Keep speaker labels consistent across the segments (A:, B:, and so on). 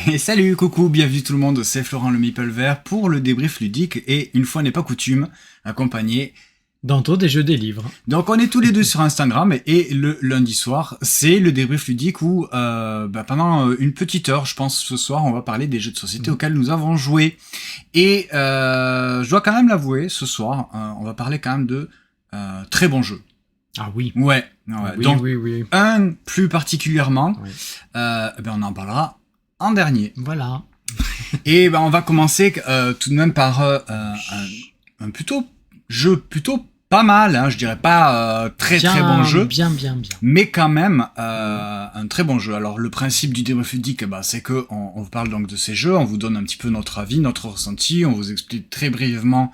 A: Et salut, coucou, bienvenue tout le monde, c'est Florent le Meeple Vert pour le débrief ludique et une fois n'est pas coutume, accompagné
B: d'Anto des jeux des livres.
A: Donc on est tous les deux sur Instagram et le lundi soir, c'est le débrief ludique où pendant une petite heure, je pense ce soir, on va parler des jeux de société auxquels nous avons joué. Et je dois quand même l'avouer, ce soir, on va parler quand même de très bons jeux.
B: Ah oui.
A: Ouais.
B: Oui,
A: Donc
B: oui.
A: un plus particulièrement,
B: Oui.
A: on en parlera en dernier.
B: Voilà.
A: Et on va commencer tout de même par un jeu plutôt pas mal, hein, je dirais pas très bon jeu,
B: Bien.
A: mais quand même un très bon jeu. Alors le principe du débrief ludique, c'est que on vous parle donc de ces jeux, on vous donne un petit peu notre avis, notre ressenti, on vous explique très brièvement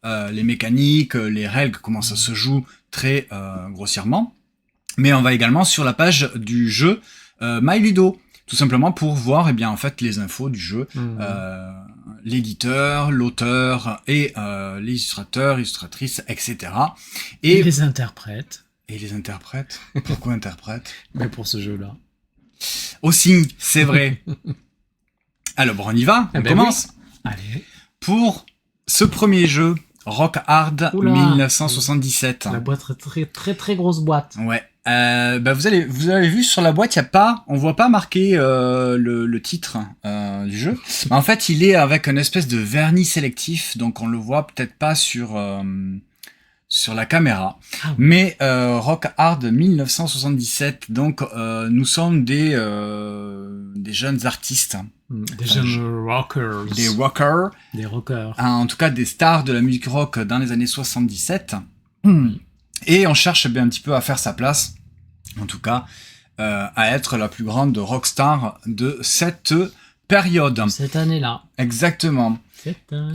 A: les mécaniques, les règles, comment ça se joue très grossièrement. Mais on va également sur la page du jeu MyLudo. Tout simplement pour voir les infos du jeu, l'éditeur, l'auteur et l'illustrateur, illustratrice, etc.
B: Et les interprètes.
A: Et les interprètes. Pourquoi interprètes?
B: Mais pour ce jeu-là.
A: Aussi, c'est vrai. Alors on y va, on commence.
B: Oui. Allez.
A: Pour ce premier jeu, Rock Hard 1977.
B: La boîte très grosse boîte.
A: Ouais. Vous avez vu sur la boîte, on voit pas marqué le titre du jeu. En fait, il est avec une espèce de vernis sélectif, donc on le voit peut-être pas sur la caméra. Ah oui. Mais Rock Hard 1977, donc nous sommes des jeunes artistes.
B: Des jeunes rockers.
A: Des rockers.
B: Des rockers.
A: En tout cas, des stars de la musique rock dans les années 77. Et on cherche un petit peu à faire sa place, en tout cas, à être la plus grande rockstar de cette période.
B: Cette année-là.
A: Exactement.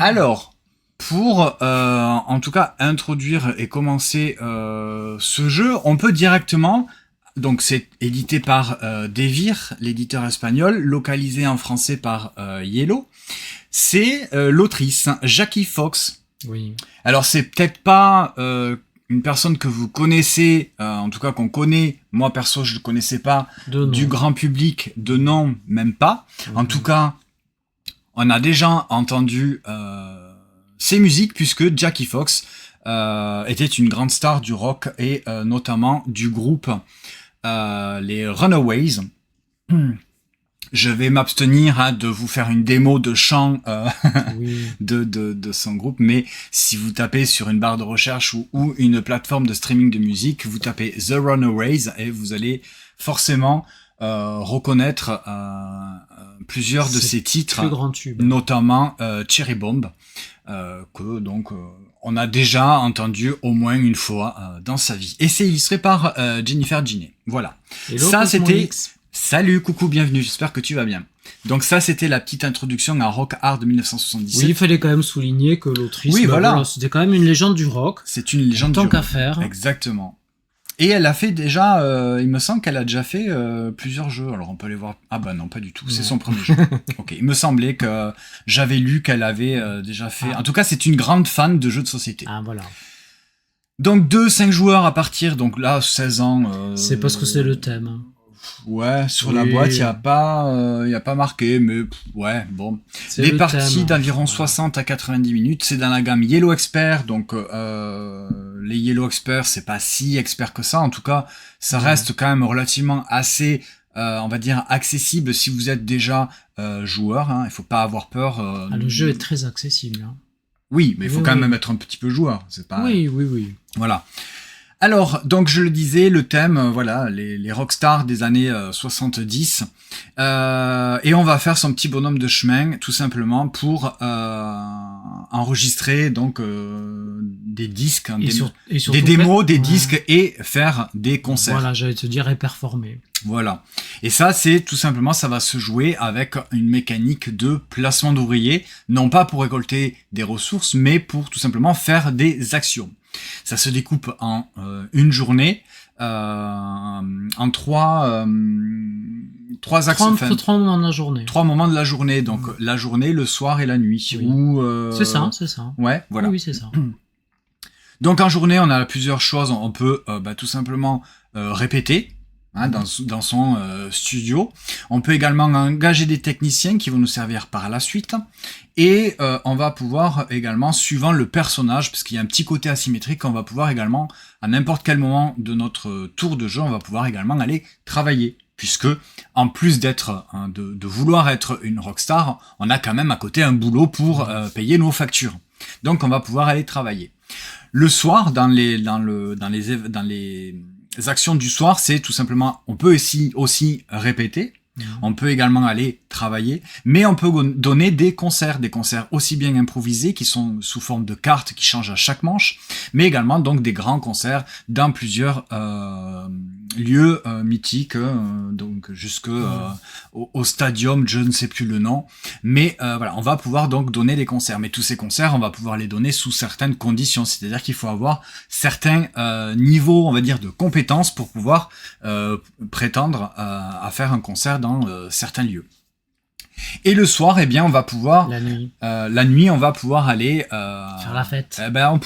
A: Alors, pour en tout cas introduire et commencer ce jeu, on peut directement... Donc c'est édité par Devir, l'éditeur espagnol, localisé en français par Yellow. C'est l'autrice Jackie Fox.
B: Oui.
A: Alors c'est peut-être pas une personne que vous connaissez, en tout cas qu'on connaît. Moi perso je ne connaissais pas du grand public, de nom même pas. En tout cas, on a déjà entendu ses musiques puisque Jackie Fox était une grande star du rock et notamment du groupe les Runaways. Je vais m'abstenir de vous faire une démo de chant de son groupe, mais si vous tapez sur une barre de recherche ou une plateforme de streaming de musique, vous tapez The Runaways et vous allez forcément reconnaître plusieurs de ses titres, notamment Cherry Bomb, que donc on a déjà entendu au moins une fois dans sa vie. Et c'est illustré par Jennifer Giney. Voilà.
B: Hello,
A: ça c'était... Salut, coucou, bienvenue, j'espère que tu vas bien. Donc ça, c'était la petite introduction à Rock Hard 1977.
B: Oui, il fallait quand même souligner que l'autrice, c'était quand même une légende du rock.
A: C'est une légende du rock.
B: Tant qu'à faire.
A: Exactement. Et elle a fait déjà, il me semble qu'elle a déjà fait plusieurs jeux. Alors on peut aller voir. Ah bah non, pas du tout. C'est son premier jeu. Ok. Il me semblait que j'avais lu qu'elle avait déjà fait. En tout cas, c'est une grande fan de jeux de société.
B: Ah voilà.
A: Donc 2-5 joueurs à partir. Donc là, 16 ans.
B: C'est parce que c'est le thème.
A: Ouais, sur la boîte, il y a pas marqué, mais ouais, bon. Les parties d'environ 60 à 90 minutes, c'est dans la gamme Yellow Expert, donc les Yellow Experts, c'est pas si expert que ça, en tout cas, ça reste quand même relativement assez, on va dire, accessible si vous êtes déjà joueur, hein, il faut pas avoir peur.
B: Le jeu est très accessible. Hein.
A: Oui, mais il faut quand même être un petit peu joueur, c'est pas...
B: Oui.
A: Voilà. Alors, donc je le disais, le thème, les rockstars des années 70. Et on va faire son petit bonhomme de chemin, tout simplement, pour enregistrer donc des disques, des démos, des disques et faire des concerts.
B: Voilà, j'allais te dire, et performer.
A: Voilà. Et ça, c'est tout simplement, ça va se jouer avec une mécanique de placement d'ouvriers, non pas pour récolter des ressources, mais pour tout simplement faire des actions. Ça se découpe en une journée, en trois actions.
B: 3 moments de la journée.
A: 3 moments de la journée, donc la journée, le soir et la nuit.
B: Oui. C'est ça.
A: Ouais, voilà.
B: Oui, c'est ça.
A: Donc en journée, on a plusieurs choses. On peut tout simplement répéter. dans son studio. On peut également engager des techniciens qui vont nous servir par la suite. Et on va pouvoir également, suivant le personnage, parce qu'il y a un petit côté asymétrique, on va pouvoir également, à n'importe quel moment de notre tour de jeu, on va pouvoir également aller travailler. Puisque, en plus d'être, de vouloir être une rockstar, on a quand même à côté un boulot pour payer nos factures. Donc on va pouvoir aller travailler. Le soir, dans les actions du soir, c'est tout simplement, on peut aussi répéter. On peut également aller travailler, mais on peut donner des concerts aussi bien improvisés qui sont sous forme de cartes qui changent à chaque manche, mais également donc des grands concerts dans plusieurs lieux mythiques, donc jusque au stadium, je ne sais plus le nom, mais voilà, on va pouvoir donc donner des concerts, mais tous ces concerts, on va pouvoir les donner sous certaines conditions, c'est-à-dire qu'il faut avoir certains niveaux, on va dire, de compétences pour pouvoir prétendre à faire un concert dans certains lieux. Et le soir, eh bien, on va pouvoir la nuit, on va pouvoir aller
B: faire la fête.
A: On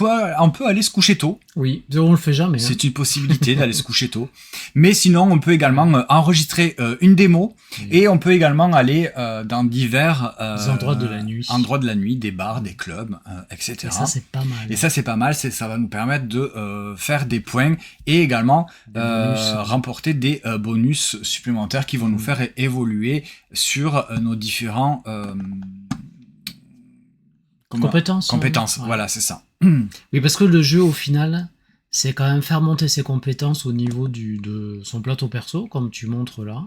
A: peut aller se coucher tôt.
B: Oui, on le fait jamais.
A: C'est une possibilité d'aller se coucher tôt. Mais sinon, on peut également enregistrer une démo et on peut également aller dans divers
B: endroits de la nuit,
A: des bars, des clubs, etc.
B: Et ça, c'est pas mal.
A: Et ça, c'est pas mal. Ça va nous permettre de faire des points et également remporter des bonus supplémentaires qui vont nous faire évoluer sur nos différents
B: compétences.
A: Ouais. Voilà, c'est ça.
B: Oui, parce que le jeu, au final, c'est quand même faire monter ses compétences au niveau de son plateau perso, comme tu montres là.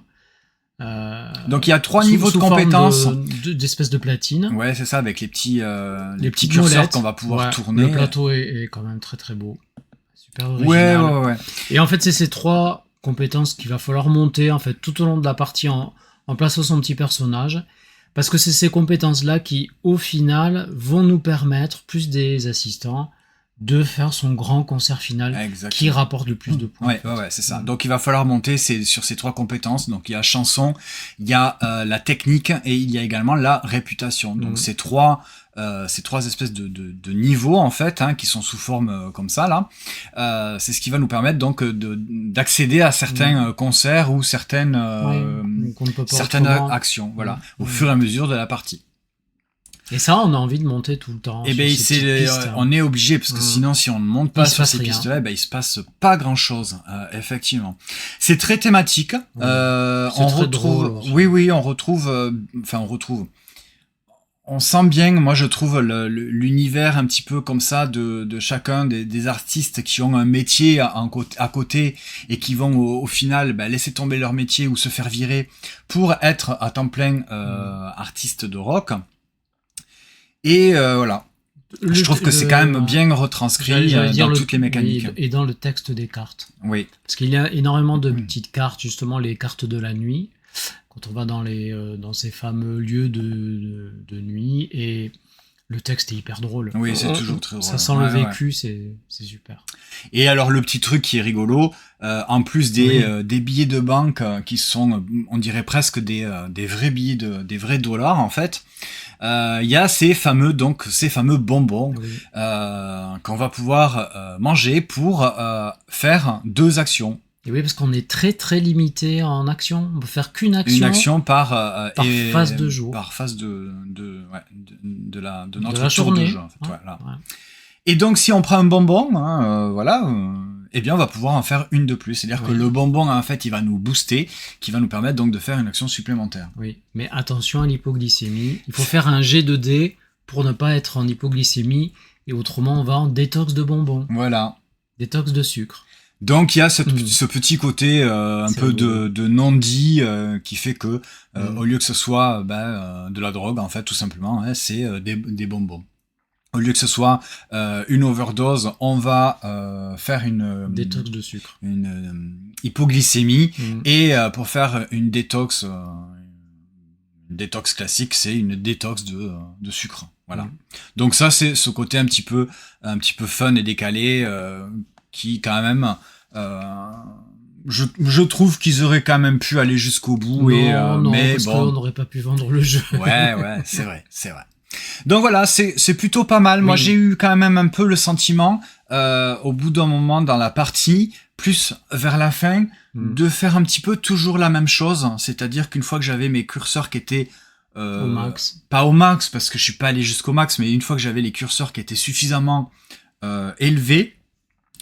A: Donc il y a 3 niveaux de compétences.
B: D'espèces de platine.
A: Ouais, c'est ça, avec les petits curseurs qu'on va pouvoir tourner.
B: Le plateau est quand même très très beau. Super original.
A: Ouais.
B: Et en fait, c'est ces 3 compétences qu'il va falloir monter en fait tout au long de la partie en plaçant son petit personnage. Parce que c'est ces compétences-là qui, au final, vont nous permettre, plus des assistants, de faire son grand concert final. Exactement. Qui rapporte le plus de points.
A: Ouais, c'est ça. Donc il va falloir monter sur ces 3 compétences. Donc il y a chanson, il y a la technique et il y a également la réputation. Donc ces trois espèces de niveaux en fait, qui sont sous forme comme ça là. C'est ce qui va nous permettre donc d'accéder à certains concerts ou certaines actions, voilà, au fur et à mesure de la partie.
B: Et ça, on a envie de monter tout le temps.
A: Et on est obligé parce que sinon, si on ne monte pas sur ces pistes-là, il se passe pas grand-chose, effectivement. C'est très thématique. On retrouve, on retrouve. On sent bien, moi je trouve l'univers un petit peu comme ça de chacun des artistes qui ont un métier à côté et qui vont au final laisser tomber leur métier ou se faire virer pour être à temps plein artiste de rock. Et voilà. Je trouve que c'est quand même bien retranscrit dans toutes les mécaniques.
B: Et dans le texte des cartes.
A: Oui.
B: Parce qu'il y a énormément de petites cartes, justement les cartes de la nuit, quand on va dans ces fameux lieux de nuit, et le texte est hyper drôle.
A: Oui, c'est toujours très drôle.
B: Ça sent le vécu, c'est super.
A: Et alors le petit truc qui est rigolo, en plus des billets de banque qui sont, on dirait presque des vrais billets des vrais dollars en fait. Il y a ces fameux bonbons qu'on va pouvoir manger pour faire 2 actions.
B: Et oui, parce qu'on est très très limité en action. On peut faire qu'une action.
A: Une action par
B: phase de jour.
A: Par phase de notre
B: tour
A: journée. De jeu. En fait. Voilà. Et donc si on prend un bonbon, eh bien on va pouvoir en faire une de plus. C'est-à-dire que le bonbon en fait il va nous booster, qui va nous permettre donc de faire une action supplémentaire.
B: Oui, mais attention à l'hypoglycémie. Il faut faire un jet de dés pour ne pas être en hypoglycémie, et autrement on va en détox de bonbons.
A: Voilà.
B: Détox de sucre.
A: Donc il y a ce petit côté un peu de non-dit qui fait que au lieu que ce soit de la drogue en fait tout simplement, c'est des bonbons. Au lieu que ce soit une overdose, on va faire une
B: détox de sucre,
A: une hypoglycémie, et pour faire une détox classique, c'est une détox de sucre. Voilà. Donc ça c'est ce côté un petit peu fun et décalé qui quand même je trouve qu'ils auraient quand même pu aller jusqu'au bout.
B: Non,
A: mais
B: parce qu'on n'aurait pas pu vendre le jeu.
A: Ouais, c'est vrai. Donc voilà, c'est plutôt pas mal. Moi, j'ai eu quand même un peu le sentiment, au bout d'un moment dans la partie, plus vers la fin, de faire un petit peu toujours la même chose, c'est-à-dire qu'une fois que j'avais mes curseurs qui étaient
B: au max.
A: pas au max, parce que je suis pas allé jusqu'au max, mais une fois que j'avais les curseurs qui étaient suffisamment élevés,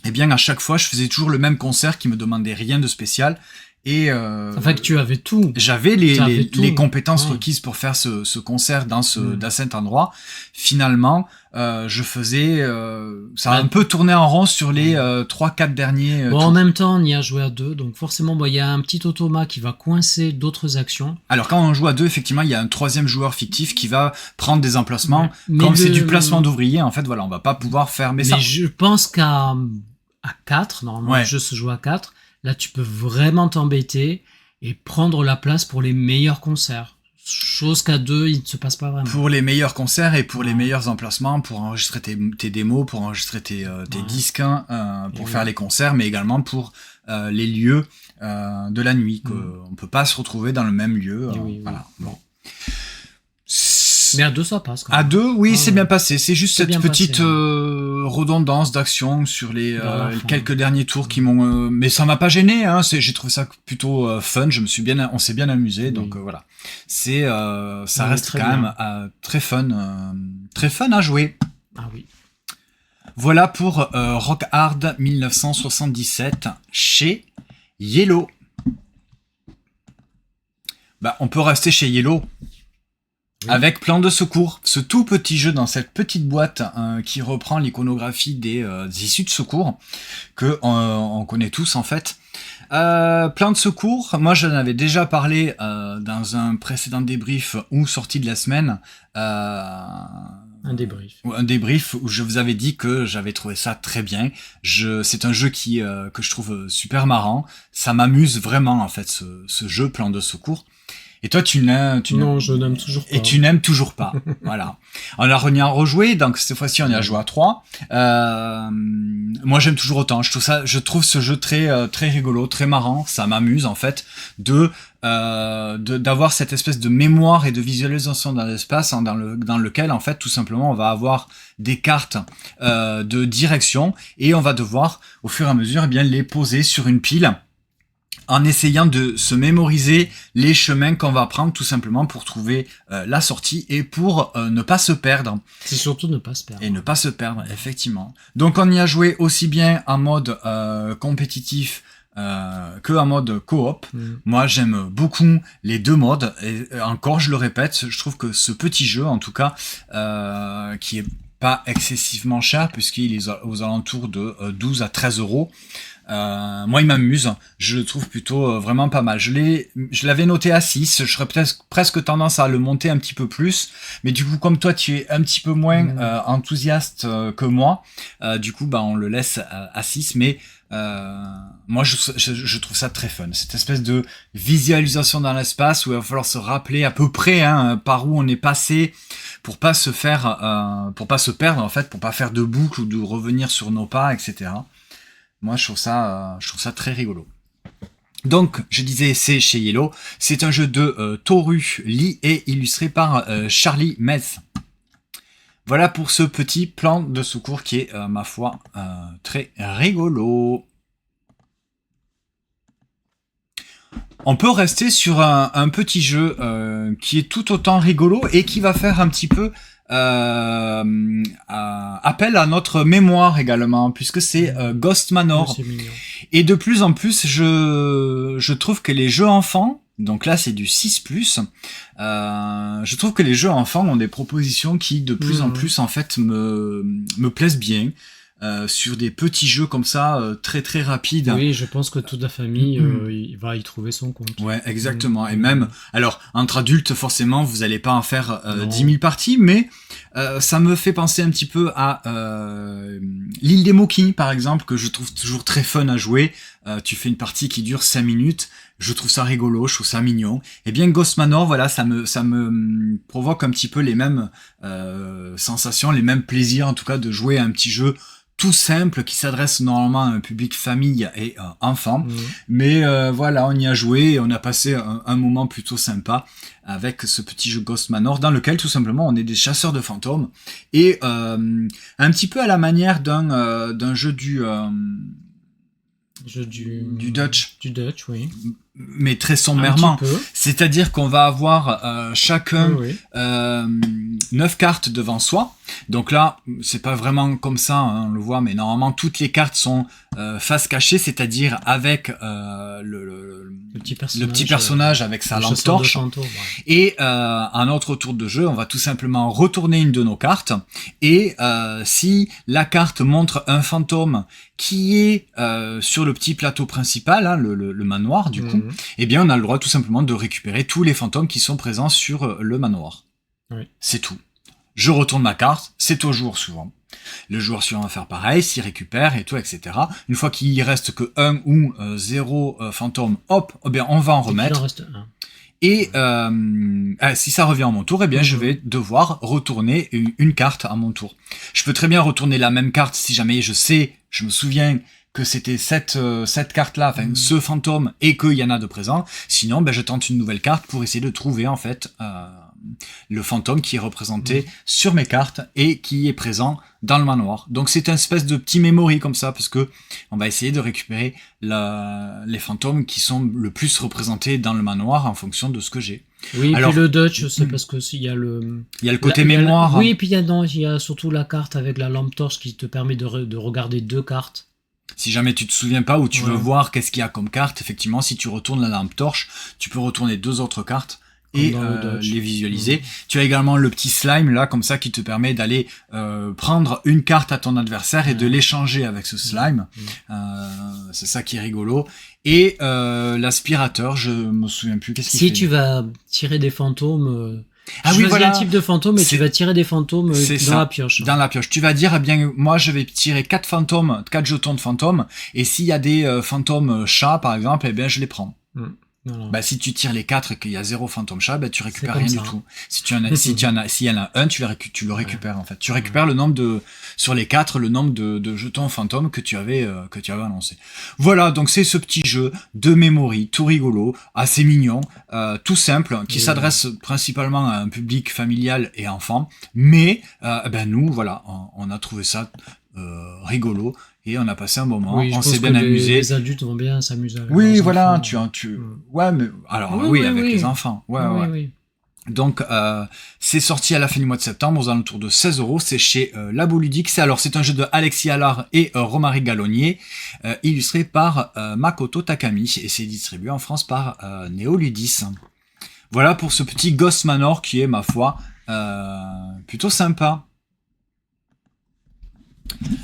A: eh bien à chaque fois je faisais toujours le même concert qui me demandait rien de spécial. Et
B: enfin que tu avais tout.
A: J'avais les compétences requises pour faire ce concert dans cet endroit. Finalement, je faisais ça a un peu tourné en rond sur les 3-4 derniers.
B: Bon, en même temps, on y a joué à 2, donc forcément, il y a un petit automat qui va coincer d'autres actions.
A: Alors quand on joue à 2, effectivement, il y a un troisième joueur fictif qui va prendre des emplacements. Comme c'est du placement d'ouvriers, en fait, voilà, on va pas pouvoir faire. Mais ça.
B: Je pense qu'à 4, normalement, le jeu se joue à 4. Là, tu peux vraiment t'embêter et prendre la place pour les meilleurs concerts. Chose qu'à 2, il ne se passe pas vraiment.
A: Pour les meilleurs concerts et pour les meilleurs emplacements, pour enregistrer tes démos, pour enregistrer tes disques, pour faire les concerts, mais également pour les lieux de la nuit. On peut pas se retrouver dans le même lieu. Voilà. Bon.
B: Mais à 2, ça passe.
A: À 2, oui, c'est bien passé. C'est juste cette petite redondance d'action sur les quelques derniers tours qui m'ont. Mais ça m'a pas gêné. Hein. J'ai trouvé ça plutôt fun. On s'est bien amusé. Donc voilà. Ça reste quand même très fun à jouer.
B: Ah oui.
A: Voilà pour Rock Hard 1977 chez Yellow. Bah, on peut rester chez Yellow. Oui. Avec Plan de secours, ce tout petit jeu dans cette petite boîte qui reprend l'iconographie des issues de secours que on connaît tous en fait. Plan de secours, moi j'en avais déjà parlé dans un précédent débrief ou sortie de la semaine.
B: Un
A: débrief où je vous avais dit que j'avais trouvé ça très bien. C'est un jeu que je trouve super marrant. Ça m'amuse vraiment en fait ce jeu Plan de secours. Et toi,
B: non, je n'aime toujours pas.
A: Et tu n'aimes toujours pas. Voilà. On y a rejoué, donc cette fois-ci, on y a joué à 3. Moi, j'aime toujours autant. Je trouve ce jeu très, très rigolo, très marrant. Ça m'amuse, en fait, d'avoir cette espèce de mémoire et de visualisation dans l'espace, dans lequel, en fait, tout simplement, on va avoir des cartes, de direction et on va devoir, au fur et à mesure, eh bien, les poser sur une pile, en essayant de se mémoriser les chemins qu'on va prendre tout simplement pour trouver la sortie et pour ne pas se perdre.
B: C'est surtout ne pas se perdre.
A: Et ne pas se perdre, effectivement. Donc on y a joué aussi bien en mode compétitif que en mode coop. Moi j'aime beaucoup les deux modes et encore je le répète, je trouve que ce petit jeu en tout cas qui est pas excessivement cher puisqu'il est aux alentours de 12 à 13 euros. Moi, il m'amuse. Je le trouve plutôt vraiment pas mal. Je l'avais noté à 6. Je serais peut-être presque tendance à le monter un petit peu plus. Mais du coup, comme toi, tu es un petit peu moins enthousiaste que moi, du coup, on le laisse à 6. Mais moi, je trouve ça très fun. Cette espèce de visualisation dans l'espace où il va falloir se rappeler à peu près par où on est passé pour pas se perdre en fait, pour pas faire de boucle ou de revenir sur nos pas, etc. Moi, je trouve ça très rigolo. Donc, je disais, c'est chez Yellow. C'est un jeu de Toru Lee et illustré par Charlie Metz. Voilà pour ce petit plan de secours qui est, ma foi, très rigolo. On peut rester sur un petit jeu qui est tout autant rigolo et qui va faire un petit peu appel à notre mémoire également, puisque c'est Ghost Manor.
B: C'est mignon.
A: Et de plus en plus, je trouve que les jeux enfants, donc là c'est du 6+, je trouve que les jeux enfants ont des propositions qui de plus en plus en fait me plaisent bien. Sur des petits jeux comme ça, très très rapides.
B: Oui, je pense que toute la famille il va y trouver son compte.
A: Ouais, exactement. Et même, alors, entre adultes, forcément, vous allez pas en faire 10 000 parties, mais ça me fait penser un petit peu à l'île des Moquis, par exemple, que je trouve toujours très fun à jouer. Tu fais une partie qui dure 5 minutes, je trouve ça rigolo, je trouve ça mignon. Et bien Ghost Manor, voilà, ça me provoque un petit peu les mêmes sensations, les mêmes plaisirs, en tout cas, de jouer à un petit jeu tout simple qui s'adresse normalement à un public famille et enfant. Mais voilà, on y a joué et on a passé un moment plutôt sympa avec ce petit jeu Ghost Manor dans lequel tout simplement on est des chasseurs de fantômes et un petit peu à la manière d'un jeu
B: Jeu
A: du Dutch.
B: Du Dutch, oui.
A: Mais très sommairement. C'est-à-dire qu'on va avoir chacun 9 cartes devant soi. Donc là, c'est pas vraiment comme ça, hein, on le voit, mais normalement toutes les cartes sont face cachée, c'est-à-dire avec le petit personnage avec sa lampe torche. Et à un autre tour de jeu, on va tout simplement retourner une de nos cartes. Et si la carte montre un fantôme qui est sur le petit plateau principal, hein, le manoir du coup, eh bien on a le droit tout simplement de récupérer tous les fantômes qui sont présents sur le manoir. Oui. C'est tout. Je retourne ma carte, c'est au joueur suivant. Le joueur suivant va faire pareil, s'il récupère et tout, etc. Une fois qu'il reste que 1 ou 0 fantôme, hop, eh bien on va en remettre. Et si ça revient à mon tour, eh bien je vais devoir retourner une carte à mon tour. Je peux très bien retourner la même carte si jamais je me souviens que c'était cette carte-là, enfin ce fantôme, et qu'il y en a de présents. Sinon, je tente une nouvelle carte pour essayer de trouver en fait le fantôme qui est représenté sur mes cartes et qui est présent dans le manoir. Donc c'est une espèce de petit memory comme ça, parce que on va essayer de récupérer les fantômes qui sont le plus représentés dans le manoir en fonction de ce que j'ai.
B: Oui, alors, puis le Dutch, c'est parce que il y a le
A: côté mémoire.
B: Oui, et puis il y a surtout la carte avec la lampe torche qui te permet de regarder 2 cartes.
A: Si jamais tu te souviens pas ou tu veux voir qu'est-ce qu'il y a comme carte, effectivement, si tu retournes la lampe torche, tu peux retourner 2 autres cartes et les visualiser. Tu as également le petit slime là, comme ça, qui te permet d'aller prendre une carte à ton adversaire et de l'échanger avec ce slime. C'est ça qui est rigolo. Et l'aspirateur, je me souviens plus qu'est-ce qu'il fait.
B: Si tu vas tirer des fantômes... un type de fantôme et tu vas tirer des fantômes dans la pioche.
A: Dans la pioche. Tu vas dire, eh bien, moi, je vais tirer 4 jetons de fantômes, et s'il y a des fantômes chats, par exemple, eh bien, je les prends. Voilà. Si tu tires les 4 et qu'il y a 0 fantôme chat, tu récupères rien du tout. S'il y en a un, tu le récupères, en fait. Tu récupères le nombre sur les 4, le nombre de jetons fantômes que tu avais annoncé. Voilà, donc c'est ce petit jeu de memory, tout rigolo, assez mignon, tout simple, qui s'adresse principalement à un public familial et enfant. Mais, nous, voilà, on a trouvé ça rigolo. Et on a passé un moment, on s'est bien amusé.
B: Les adultes vont bien s'amuser avec
A: les voilà, enfants. Ouais, mais alors avec les enfants. Oui. Donc c'est sorti à la fin du mois de septembre aux alentours de 16€, c'est chez Labo Ludique. C'est un jeu de Alexis Allard et Romaric Gallonnier, illustré par Makoto Takami, et c'est distribué en France par Néoludis. Voilà pour ce petit Ghost Manor qui est, ma foi, plutôt sympa.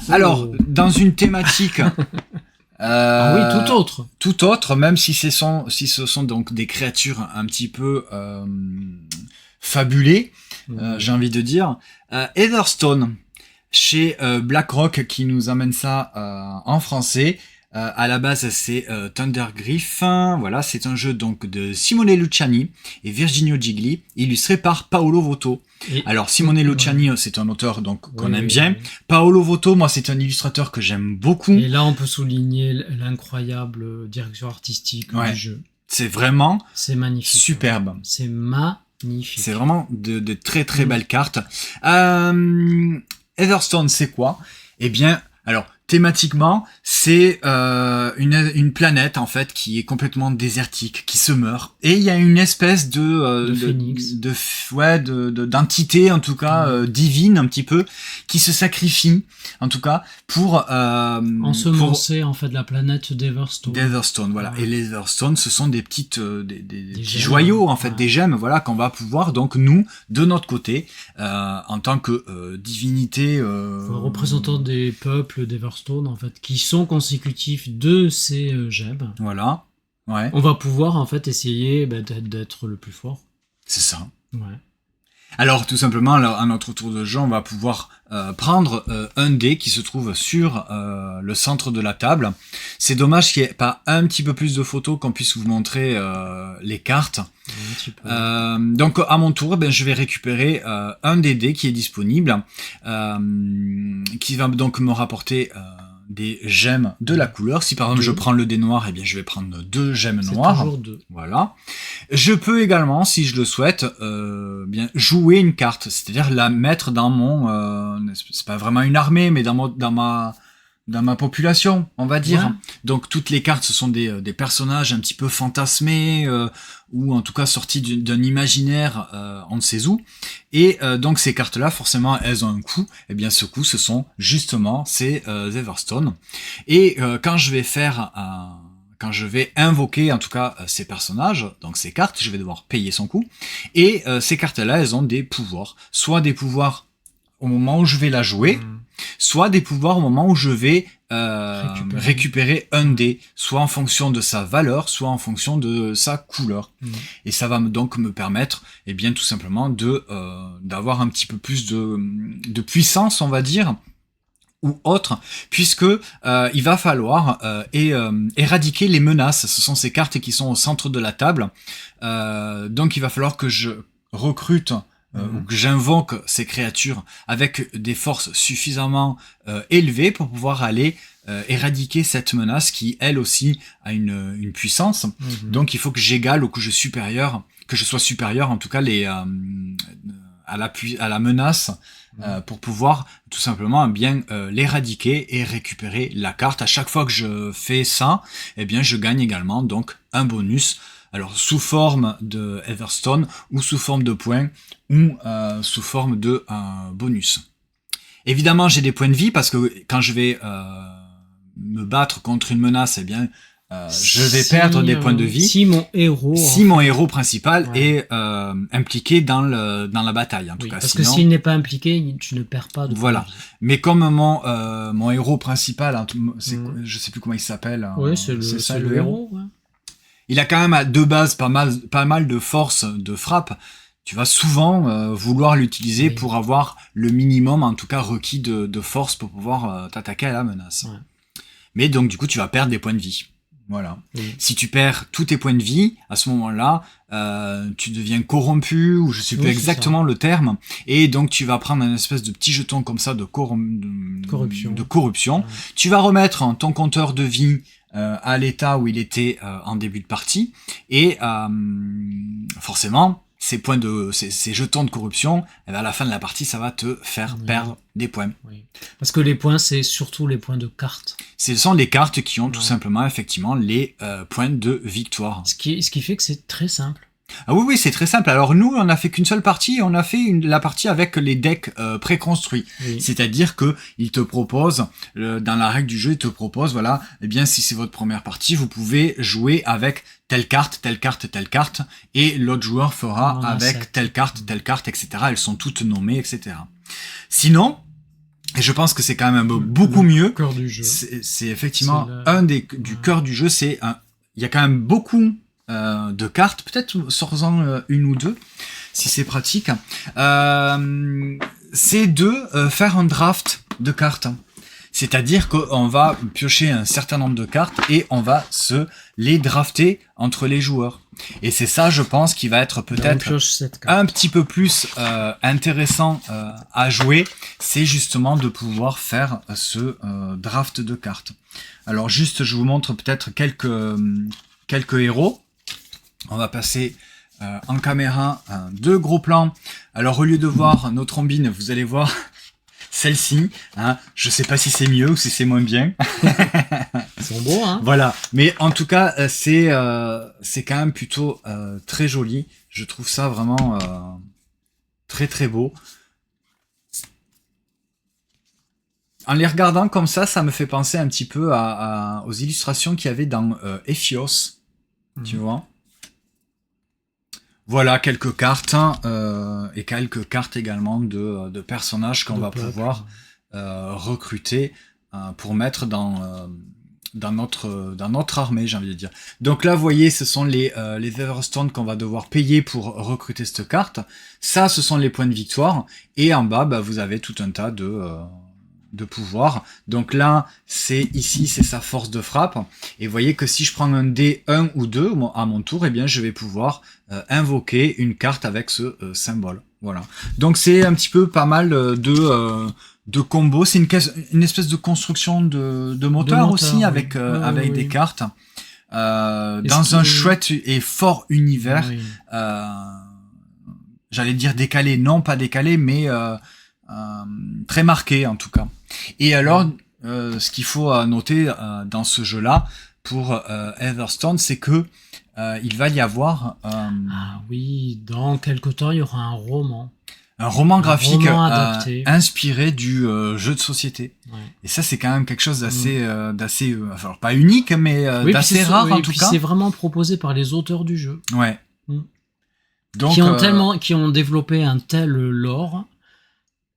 A: Alors, dans une thématique... tout autre, même si ce sont donc des créatures un petit peu fabulées, j'ai envie de dire. Heatherstone, chez BlackRock, qui nous amène ça en français. À la base, c'est Thundergriff. Voilà, c'est un jeu donc de Simone Luciani et Virginio Gigli, illustré par Paolo Voto. Alors Simone Luciani, c'est un auteur qu'on aime bien. Paolo Voto, moi, c'est un illustrateur que j'aime beaucoup.
B: Et là, on peut souligner l'incroyable direction artistique du jeu.
A: C'est vraiment
B: magnifique.
A: Superbe.
B: C'est magnifique.
A: C'est vraiment de très très belles cartes. Heatherstone, c'est quoi? Eh bien, alors thématiquement, c'est une planète en fait qui est complètement désertique, qui se meurt, et il y a une espèce de
B: phénix,
A: d'entité en tout cas divine un petit peu qui se sacrifie en tout cas pour
B: ensemencer en fait la planète
A: d'Heatherstone. Voilà. Et les Heatherstone, ce sont des petites des petits joyaux en fait, des gemmes, voilà, qu'on va pouvoir donc nous de notre côté en tant que divinité
B: représentant des peuples d'Heatherstone en fait, qui sont consécutifs de ces gemmes.
A: Voilà. Ouais.
B: On va pouvoir en fait essayer d'être le plus fort.
A: C'est ça.
B: Ouais.
A: Alors tout simplement, à notre tour de jeu, on va pouvoir prendre un dé qui se trouve sur le centre de la table. C'est dommage qu'il n'y ait pas un petit peu plus de photos qu'on puisse vous montrer les cartes.
B: Un petit peu.
A: Donc à mon tour, je vais récupérer un des dés qui est disponible, qui va donc me rapporter des gemmes de la couleur. Si par exemple je prends le dé noir, je vais prendre 2 gemmes noires.
B: Toujours 2.
A: Voilà. Je peux également, si je le souhaite, jouer une carte, c'est-à-dire la mettre dans mon... c'est pas vraiment une armée, mais dans dans ma population, on va dire.
B: Ouais.
A: Donc toutes les cartes, ce sont des personnages un petit peu fantasmés, ou en tout cas sortis d'un imaginaire, on ne sait où. Et donc ces cartes-là, forcément, elles ont un coût. Et bien ce coût, ce sont justement ces Everstone. Et quand je vais invoquer en tout cas ces personnages, donc ces cartes, je vais devoir payer son coût. Et ces cartes-là, elles ont des pouvoirs. Soit des pouvoirs au moment où je vais la jouer, soit des pouvoirs au moment où je vais récupérer un dé, soit en fonction de sa valeur, soit en fonction de sa couleur. Et ça va donc me permettre, eh bien, tout simplement d'avoir un petit peu plus de puissance, on va dire, ou autre, puisque il va falloir éradiquer les menaces. Ce sont ces cartes qui sont au centre de la table. Donc il va falloir que je recrute ou que j'invoque ces créatures avec des forces suffisamment élevées pour pouvoir aller éradiquer cette menace qui, elle aussi, a une puissance. Donc il faut que j'égale ou que je sois supérieur, en tout cas, à la menace, pour pouvoir tout simplement bien l'éradiquer et récupérer la carte. À chaque fois que je fais ça, eh bien je gagne également donc un bonus. Alors sous forme de Everstone ou sous forme de points ou sous forme de bonus. Évidemment, j'ai des points de vie parce que quand je vais me battre contre une menace, eh bien je vais perdre des points de vie.
B: Si mon héros
A: principal est impliqué dans la bataille, en tout cas.
B: Parce que s'il n'est pas impliqué, tu ne perds pas de points de vie.
A: Mais comme mon héros principal, je sais plus comment il s'appelle.
B: Oui, c'est le héros. Ouais.
A: Il a quand même de base pas mal de force de frappe. Tu vas souvent vouloir l'utiliser pour avoir le minimum, en tout cas requis de force pour pouvoir t'attaquer à la menace. Ouais. Mais donc du coup, tu vas perdre des points de vie. Voilà. Si tu perds tous tes points de vie, à ce moment-là, tu deviens corrompu, ou je sais plus exactement le terme, et donc tu vas prendre un espèce de petit jeton comme ça de corruption. Ouais. Tu vas remettre ton compteur de vie à l'état où il était en début de partie, et forcément, ces jetons de corruption, à la fin de la partie, ça va te faire perdre des points.
B: Oui. Parce que les points, c'est surtout les points de cartes.
A: Ce sont les cartes qui ont tout simplement, effectivement, les points de victoire.
B: Ce qui fait que c'est très simple.
A: Ah oui, c'est très simple. Alors nous, on a fait qu'une seule partie, on a fait la partie avec les decks préconstruits. Oui. C'est-à-dire que il te propose, dans la règle du jeu, il te propose, voilà, eh bien si c'est votre première partie, vous pouvez jouer avec telle carte, et l'autre joueur fera avec telle carte, etc. Elles sont toutes nommées, etc. Sinon, et je pense que c'est quand même beaucoup mieux.
B: Le cœur du jeu.
A: C'est effectivement du cœur du jeu. Il y a quand même beaucoup de cartes, peut-être sors-en une ou deux, si c'est pratique. C'est de faire un draft de cartes. C'est-à-dire qu'on va piocher un certain nombre de cartes et on va se les drafter entre les joueurs. Et c'est ça, je pense, qui va être peut-être un petit peu plus intéressant à jouer. C'est justement de pouvoir faire ce draft de cartes. Alors juste, je vous montre peut-être quelques héros. On va passer en caméra 2 gros plans. Alors au lieu de voir nos trombines, vous allez voir celle-ci. Hein. Je sais pas si c'est mieux ou si c'est moins bien.
B: Ils sont beaux, hein.
A: Voilà. Mais en tout cas, c'est quand même plutôt très joli. Je trouve ça vraiment très très beau. En les regardant comme ça me fait penser un petit peu aux illustrations qu'il y avait dans Ephios. Tu vois. Voilà quelques cartes et quelques cartes également de personnages qu'on va pouvoir recruter pour mettre dans notre armée, j'ai envie de dire. Donc là, vous voyez, ce sont les Everstone qu'on va devoir payer pour recruter cette carte. Ça, ce sont les points de victoire. Et en bas, vous avez tout un tas de pouvoir. Donc là, c'est sa force de frappe. Et vous voyez que si je prends un dé 1 ou 2 à mon tour, eh bien, je vais pouvoir invoquer une carte avec ce symbole. Voilà. Donc c'est un petit peu pas mal de combos. C'est une espèce de construction de moteur aussi, avec des cartes. Dans un chouette et fort univers. Oui. J'allais dire décalé, non pas décalé, mais très marqué en tout cas. Et alors, ce qu'il faut noter dans ce jeu-là pour Heatherstone, c'est que il va y avoir
B: Ah oui, dans quelque temps, il y aura un roman.
A: un roman graphique
B: roman adapté.
A: inspiré du jeu de société.
B: Ouais.
A: Et ça, c'est quand même quelque chose d'assez, alors pas unique, mais
B: Oui,
A: d'assez
B: puis
A: rare en tout
B: puis
A: cas.
B: c'est vraiment proposé par les auteurs du jeu.
A: Ouais.
B: Mm.
A: Donc,
B: qui ont développé un tel lore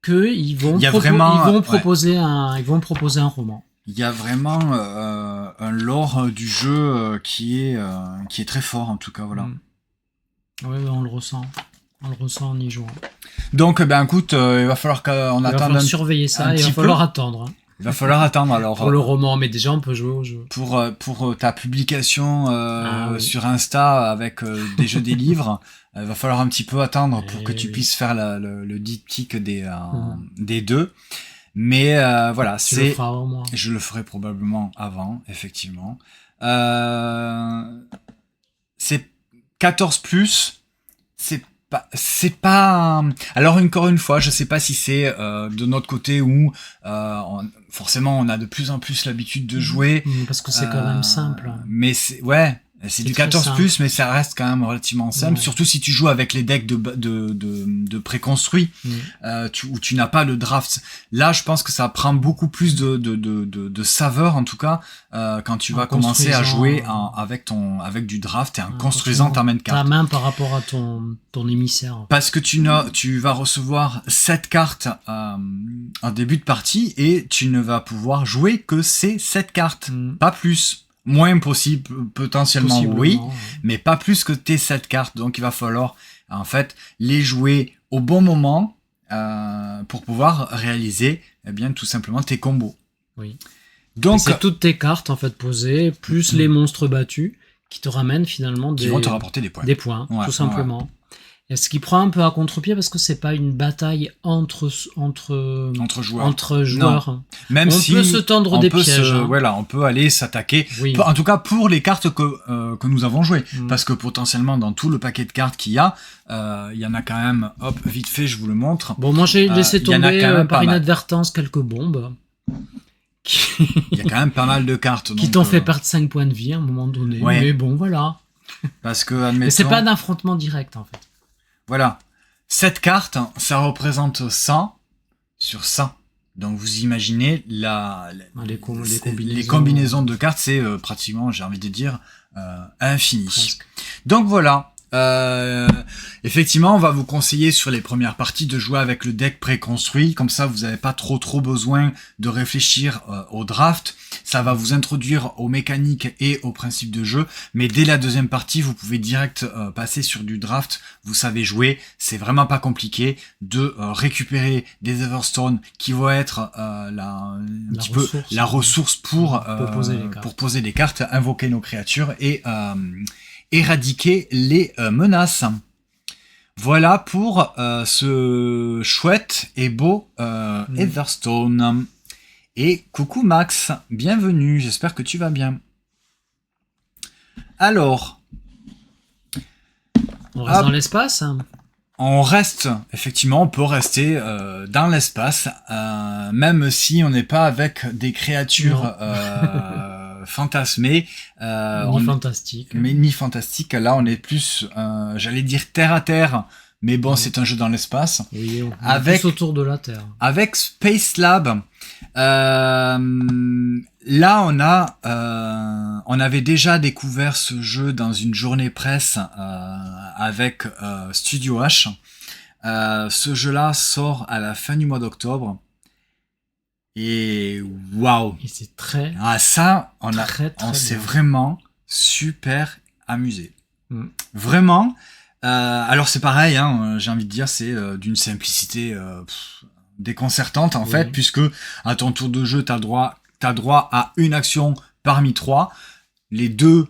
B: que ils vont,
A: il y a vraiment,
B: ils vont proposer un roman.
A: il y a vraiment un lore du jeu qui est très fort en tout cas, voilà.
B: Ouais, on le ressent. On le ressent en y jouant.
A: Donc, ben écoute, il va falloir qu'on
B: Il va
A: attende
B: falloir surveiller ça et il va falloir attendre.
A: Il va falloir attendre alors
B: Pour le roman, mais déjà on peut jouer au jeu.
A: pour ta publication
B: oui.
A: sur Insta avec des jeux des livres. Il va falloir un petit peu attendre pour que tu
B: oui.
A: puisses faire le diptyque des deux. Mais voilà,
B: Tu le feras au moins.
A: Je le ferai probablement avant, effectivement. C'est 14+, c'est pas. Alors encore une fois, je sais pas si c'est de notre côté où forcément on a de plus en plus l'habitude de jouer.
B: Parce que c'est quand même simple.
A: Mais c'est du 14+, mais ça reste quand même relativement simple. Ouais. Surtout si tu joues avec les decks de préconstruits, où tu n'as pas le draft. Là, je pense que ça prend beaucoup plus de saveur, en tout cas, quand tu vas commencer à jouer avec du draft et en construisant ta main de cartes.
B: Ta main par rapport à ton émissaire.
A: Parce que tu vas recevoir 7 cartes en début de partie et tu ne vas pouvoir jouer que ces 7 cartes, pas plus. Moins possible, potentiellement oui, mais pas plus que tes 7 cartes. Donc il va falloir en fait les jouer au bon moment pour pouvoir réaliser bien tout simplement tes combos.
B: Oui.
A: Donc
B: c'est toutes tes cartes en fait posées plus les monstres battus qui te ramènent finalement
A: qui vont te rapporter des points.
B: Des points, tout simplement. Ouais. Et ce qui prend un peu à contre-pied parce que c'est pas une bataille entre joueurs.
A: Non. Même
B: on peut se tendre des pièges.
A: Voilà, on peut aller s'attaquer. Oui. En tout cas pour les cartes que nous avons jouées, parce que potentiellement dans tout le paquet de cartes qu'il y a, il y en a quand même. Hop, vite fait, je vous le montre.
B: Bon, moi j'ai laissé tomber par inadvertance quelques bombes.
A: Il y a quand même pas mal de cartes.
B: Qui t'ont fait perdre 5 points de vie à un moment donné. Ouais. Mais bon, voilà.
A: Parce que admettons.
B: Mais c'est pas d'affrontement direct en fait.
A: Voilà. Cette carte, ça représente 100 sur 100. Donc vous imaginez les combinaisons de cartes, c'est pratiquement, j'ai envie de dire, infini. Presque. Donc voilà. Effectivement, on va vous conseiller sur les premières parties de jouer avec le deck préconstruit. Comme ça, vous n'avez pas trop besoin de réfléchir au draft. Ça va vous introduire aux mécaniques et aux principes de jeu. Mais dès la deuxième partie, vous pouvez direct passer sur du draft. Vous savez jouer. C'est vraiment pas compliqué de récupérer des Everstone qui vont être la ressource pour poser les cartes, invoquer nos créatures et éradiquer les menaces. Voilà pour ce chouette et beau Heatherstone. Et coucou Max, bienvenue, j'espère que tu vas bien. Alors,
B: on reste dans l'espace.
A: On reste, effectivement, on peut rester dans l'espace, même si on n'est pas avec des créatures fantasmées. Ni fantastiques. Là, on est plus, j'allais dire terre à terre, mais bon, c'est un jeu dans l'espace.
B: Oui, on est plus autour de la Terre.
A: Avec Space Lab, là, on avait déjà découvert ce jeu dans une journée presse avec Studio H. Ce jeu-là sort à la fin du mois d'octobre. Et waouh!
B: Et c'est très.
A: Ah, ça, on s'est vraiment super amusé. Vraiment. Alors c'est pareil, hein, j'ai envie de dire, c'est d'une simplicité déconcertante en fait, puisque à ton tour de jeu, t'as droit à une action parmi 3. Les 2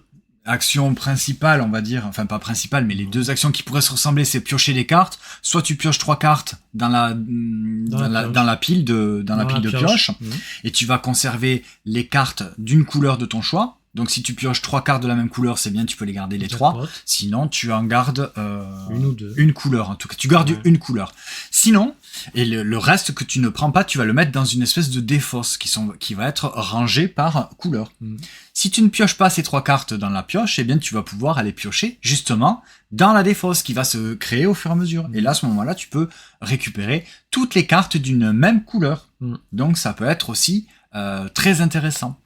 A: actions principales, on va dire, enfin pas principales, mais les 2 actions qui pourraient se ressembler, c'est piocher des cartes. Soit tu pioches 3 cartes dans la pile de pioche, et tu vas conserver les cartes d'une couleur de ton choix. Donc si tu pioches 3 cartes de la même couleur, c'est bien, tu peux les garder les 3. Sinon, tu en gardes
B: une ou deux.
A: Une couleur. En tout cas, tu gardes une couleur. Sinon, et le reste que tu ne prends pas, tu vas le mettre dans une espèce de défausse qui va être rangé par couleur. Si tu ne pioches pas ces 3 cartes dans la pioche, eh bien tu vas pouvoir aller piocher justement dans la défausse qui va se créer au fur et à mesure. Et là, à ce moment-là, tu peux récupérer toutes les cartes d'une même couleur. Donc ça peut être aussi très intéressant.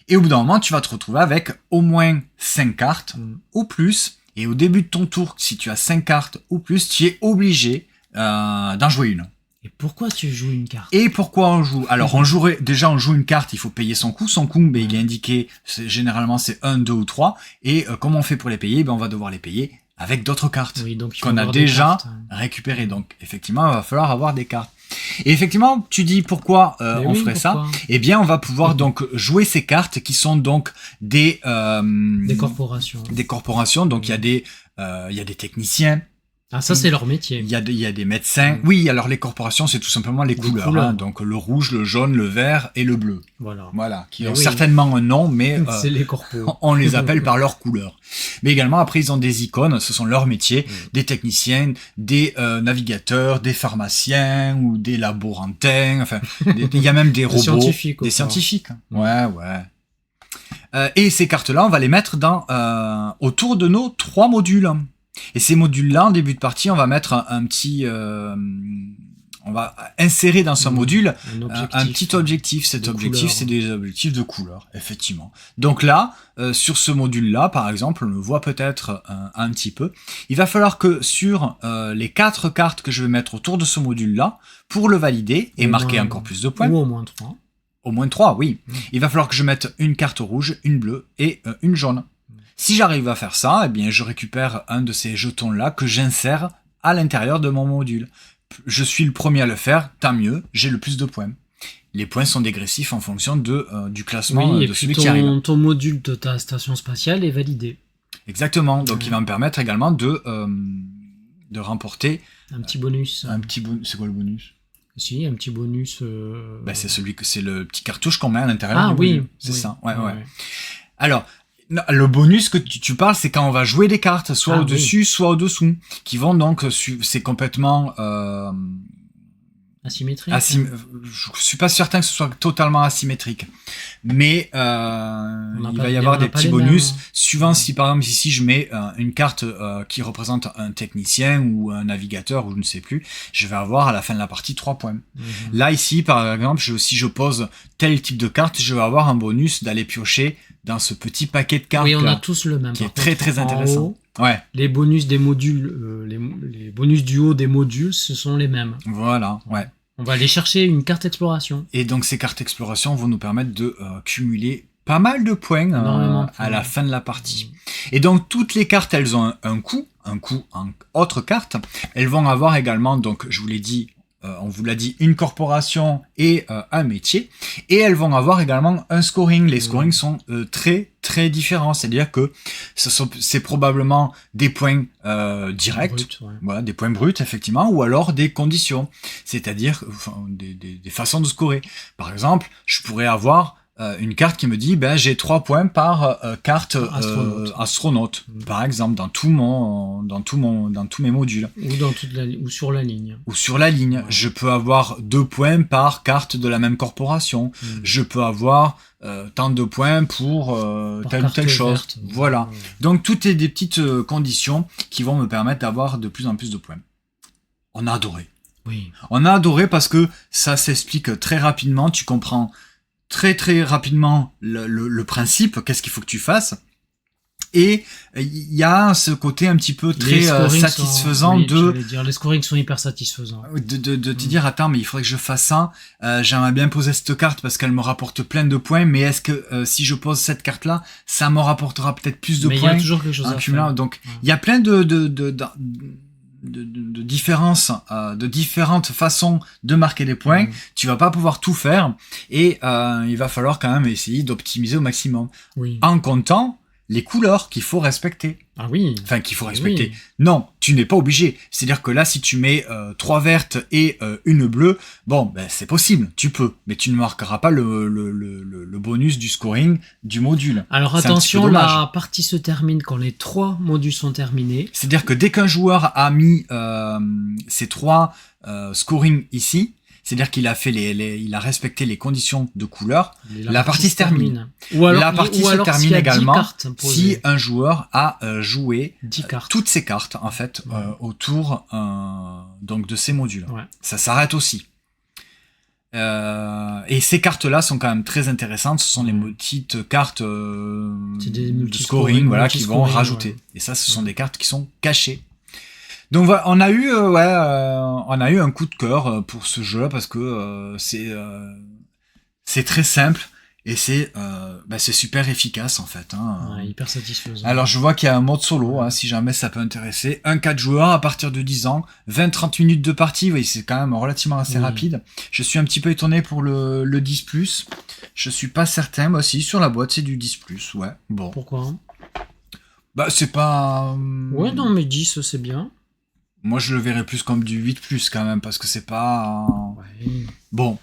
A: Et au bout d'un moment, tu vas te retrouver avec au moins 5 cartes ou plus. Et au début de ton tour, si tu as 5 cartes ou plus, tu es obligé d'en jouer une.
B: Et pourquoi tu joues une carte?
A: Et pourquoi on joue? Alors, on joue une carte, il faut payer son coût. Son coût, il est indiqué, généralement, c'est 1, 2 ou 3. Et comment on fait pour les payer? On va devoir les payer avec d'autres cartes qu'on a déjà récupérées. Donc, effectivement, il va falloir avoir des cartes. Et effectivement, tu dis pourquoi on ferait ça? Eh bien, on va pouvoir donc jouer ces cartes qui sont donc des
B: corporations.
A: Des corporations. Donc, il y a des techniciens.
B: Ah, ça, c'est leur métier.
A: Il y a des médecins. Oui, alors les corporations, c'est tout simplement les couleurs. Hein, donc le rouge, le jaune, le vert et le bleu. Voilà. Qui ont certainement un nom, mais
B: c'est les corpos.
A: On les appelle par leur couleur. Mais également, après, ils ont des icônes. Ce sont leurs métiers. Des techniciens, des navigateurs, des pharmaciens ou des laborantins. Enfin, il y a même des robots. Des scientifiques. Ouais. Et ces cartes-là, on va les mettre autour de nos 3 modules. Et ces modules-là, en début de partie, on va mettre un petit... on va insérer dans ce module un petit objectif. Cet objectif, c'est des objectifs de couleur, effectivement. Donc là, sur ce module-là, par exemple, on le voit peut-être un petit peu. Il va falloir que sur les 4 cartes que je vais mettre autour de ce module-là, pour le valider et marquer encore plus de points...
B: Ou au moins 3.
A: Au moins 3, oui. Il va falloir que je mette une carte rouge, une bleue et une jaune. Si j'arrive à faire ça, eh bien, je récupère un de ces jetons-là que j'insère à l'intérieur de mon module. Je suis le premier à le faire, tant mieux, j'ai le plus de points. Les points sont dégressifs en fonction du classement de celui qui arrive.
B: Ton module de ta station spatiale est validé.
A: Exactement, donc il va me permettre également de remporter...
B: un petit bonus.
A: C'est quoi le bonus?
B: Si, un petit bonus...
A: c'est le petit cartouche qu'on met à l'intérieur du module. C'est ça, ouais. Alors... Le bonus que tu parles, c'est quand on va jouer des cartes, soit au-dessus, soit au-dessous, qui vont donc, c'est complètement...
B: asymétrique.
A: Je suis pas certain que ce soit totalement asymétrique, mais il va y avoir des petits bonus, suivant si par exemple ici je mets une carte qui représente un technicien ou un navigateur ou je ne sais plus, je vais avoir à la fin de la partie 3 points. Là ici par exemple, si je pose tel type de carte, je vais avoir un bonus d'aller piocher dans ce petit paquet de cartes.
B: Oui, on a tous le même.
A: Qui est très très intéressant. Ouais.
B: Les bonus des modules, les bonus du haut des modules, ce sont les mêmes.
A: Voilà, ouais.
B: On va aller chercher une carte exploration.
A: Et donc ces cartes exploration vont nous permettre de cumuler pas mal de points à la fin de la partie. Et donc toutes les cartes, elles ont un coût en autre carte. Elles vont avoir également, donc je vous l'ai dit, on vous l'a dit, une corporation et un métier. Et elles vont avoir également un scoring. Les scorings sont très très différents. C'est-à-dire que c'est probablement des points directs, voilà, des points bruts effectivement, ou alors des conditions. C'est-à-dire des façons de scorer. Par exemple, je pourrais avoir une carte qui me dit j'ai 3 points par carte astronaute par exemple dans tous mes modules
B: ou sur la ligne
A: je peux avoir 2 points par carte de la même corporation, je peux avoir tant de points pour telle ou telle chose voilà. Donc tout est des petites conditions qui vont me permettre d'avoir de plus en plus de points. On a adoré. On a adoré parce que ça s'explique très rapidement, tu comprends très très rapidement le principe, qu'est-ce qu'il faut que tu fasses, et il y a ce côté un petit peu très satisfaisant
B: les scorings sont hyper satisfaisants
A: de te dire attends mais il faudrait que je fasse ça, j'aimerais bien poser cette carte parce qu'elle me rapporte plein de points, mais est-ce que si je pose cette carte là ça me rapportera peut-être plus de points,
B: il y a toujours quelque chose à faire.
A: Donc il y a plein de différences, de différentes façons de marquer des points. Tu vas pas pouvoir tout faire et il va falloir quand même essayer d'optimiser au maximum en comptant les couleurs qu'il faut respecter.
B: Ah oui.
A: Enfin, qu'il faut respecter. Oui. Non, tu n'es pas obligé. C'est-à-dire que là, si tu mets 3 vertes et une bleue, bon, ben c'est possible, tu peux. Mais tu ne marqueras pas le bonus du scoring du module.
B: Alors attention, la partie se termine quand les 3 modules sont terminés.
A: C'est-à-dire que dès qu'un joueur a mis ces 3 scoring ici, c'est-à-dire qu'il a fait il a respecté les conditions de couleur, la partie se termine.
B: Ou alors,
A: la partie se termine également si un joueur a joué
B: 10 cartes.
A: Toutes ces cartes en fait autour donc de ces modules. Ouais. Ça s'arrête aussi. Et ces cartes-là sont quand même très intéressantes. Ce sont les petites cartes de scoring, voilà, qui vont rajouter. Ouais. Et ça, ce sont des cartes qui sont cachées. Donc voilà, on a eu un coup de cœur pour ce jeu parce que c'est très simple et c'est super efficace en fait. Hein.
B: Ouais, hyper satisfaisant.
A: Alors je vois qu'il y a un mode solo, hein, si jamais ça peut intéresser. 4 joueurs à partir de 10 ans, 20-30 minutes de partie, oui, c'est quand même relativement assez rapide. Je suis un petit peu étonné pour le 10+. Je suis pas certain, moi aussi, sur la boîte c'est du 10+, ouais. Bon.
B: Pourquoi ?
A: Bah c'est pas...
B: Ouais, non mais 10 c'est bien.
A: Moi, je le verrais plus comme du 8+, quand même, parce que c'est pas...
B: Ouais.
A: Bon.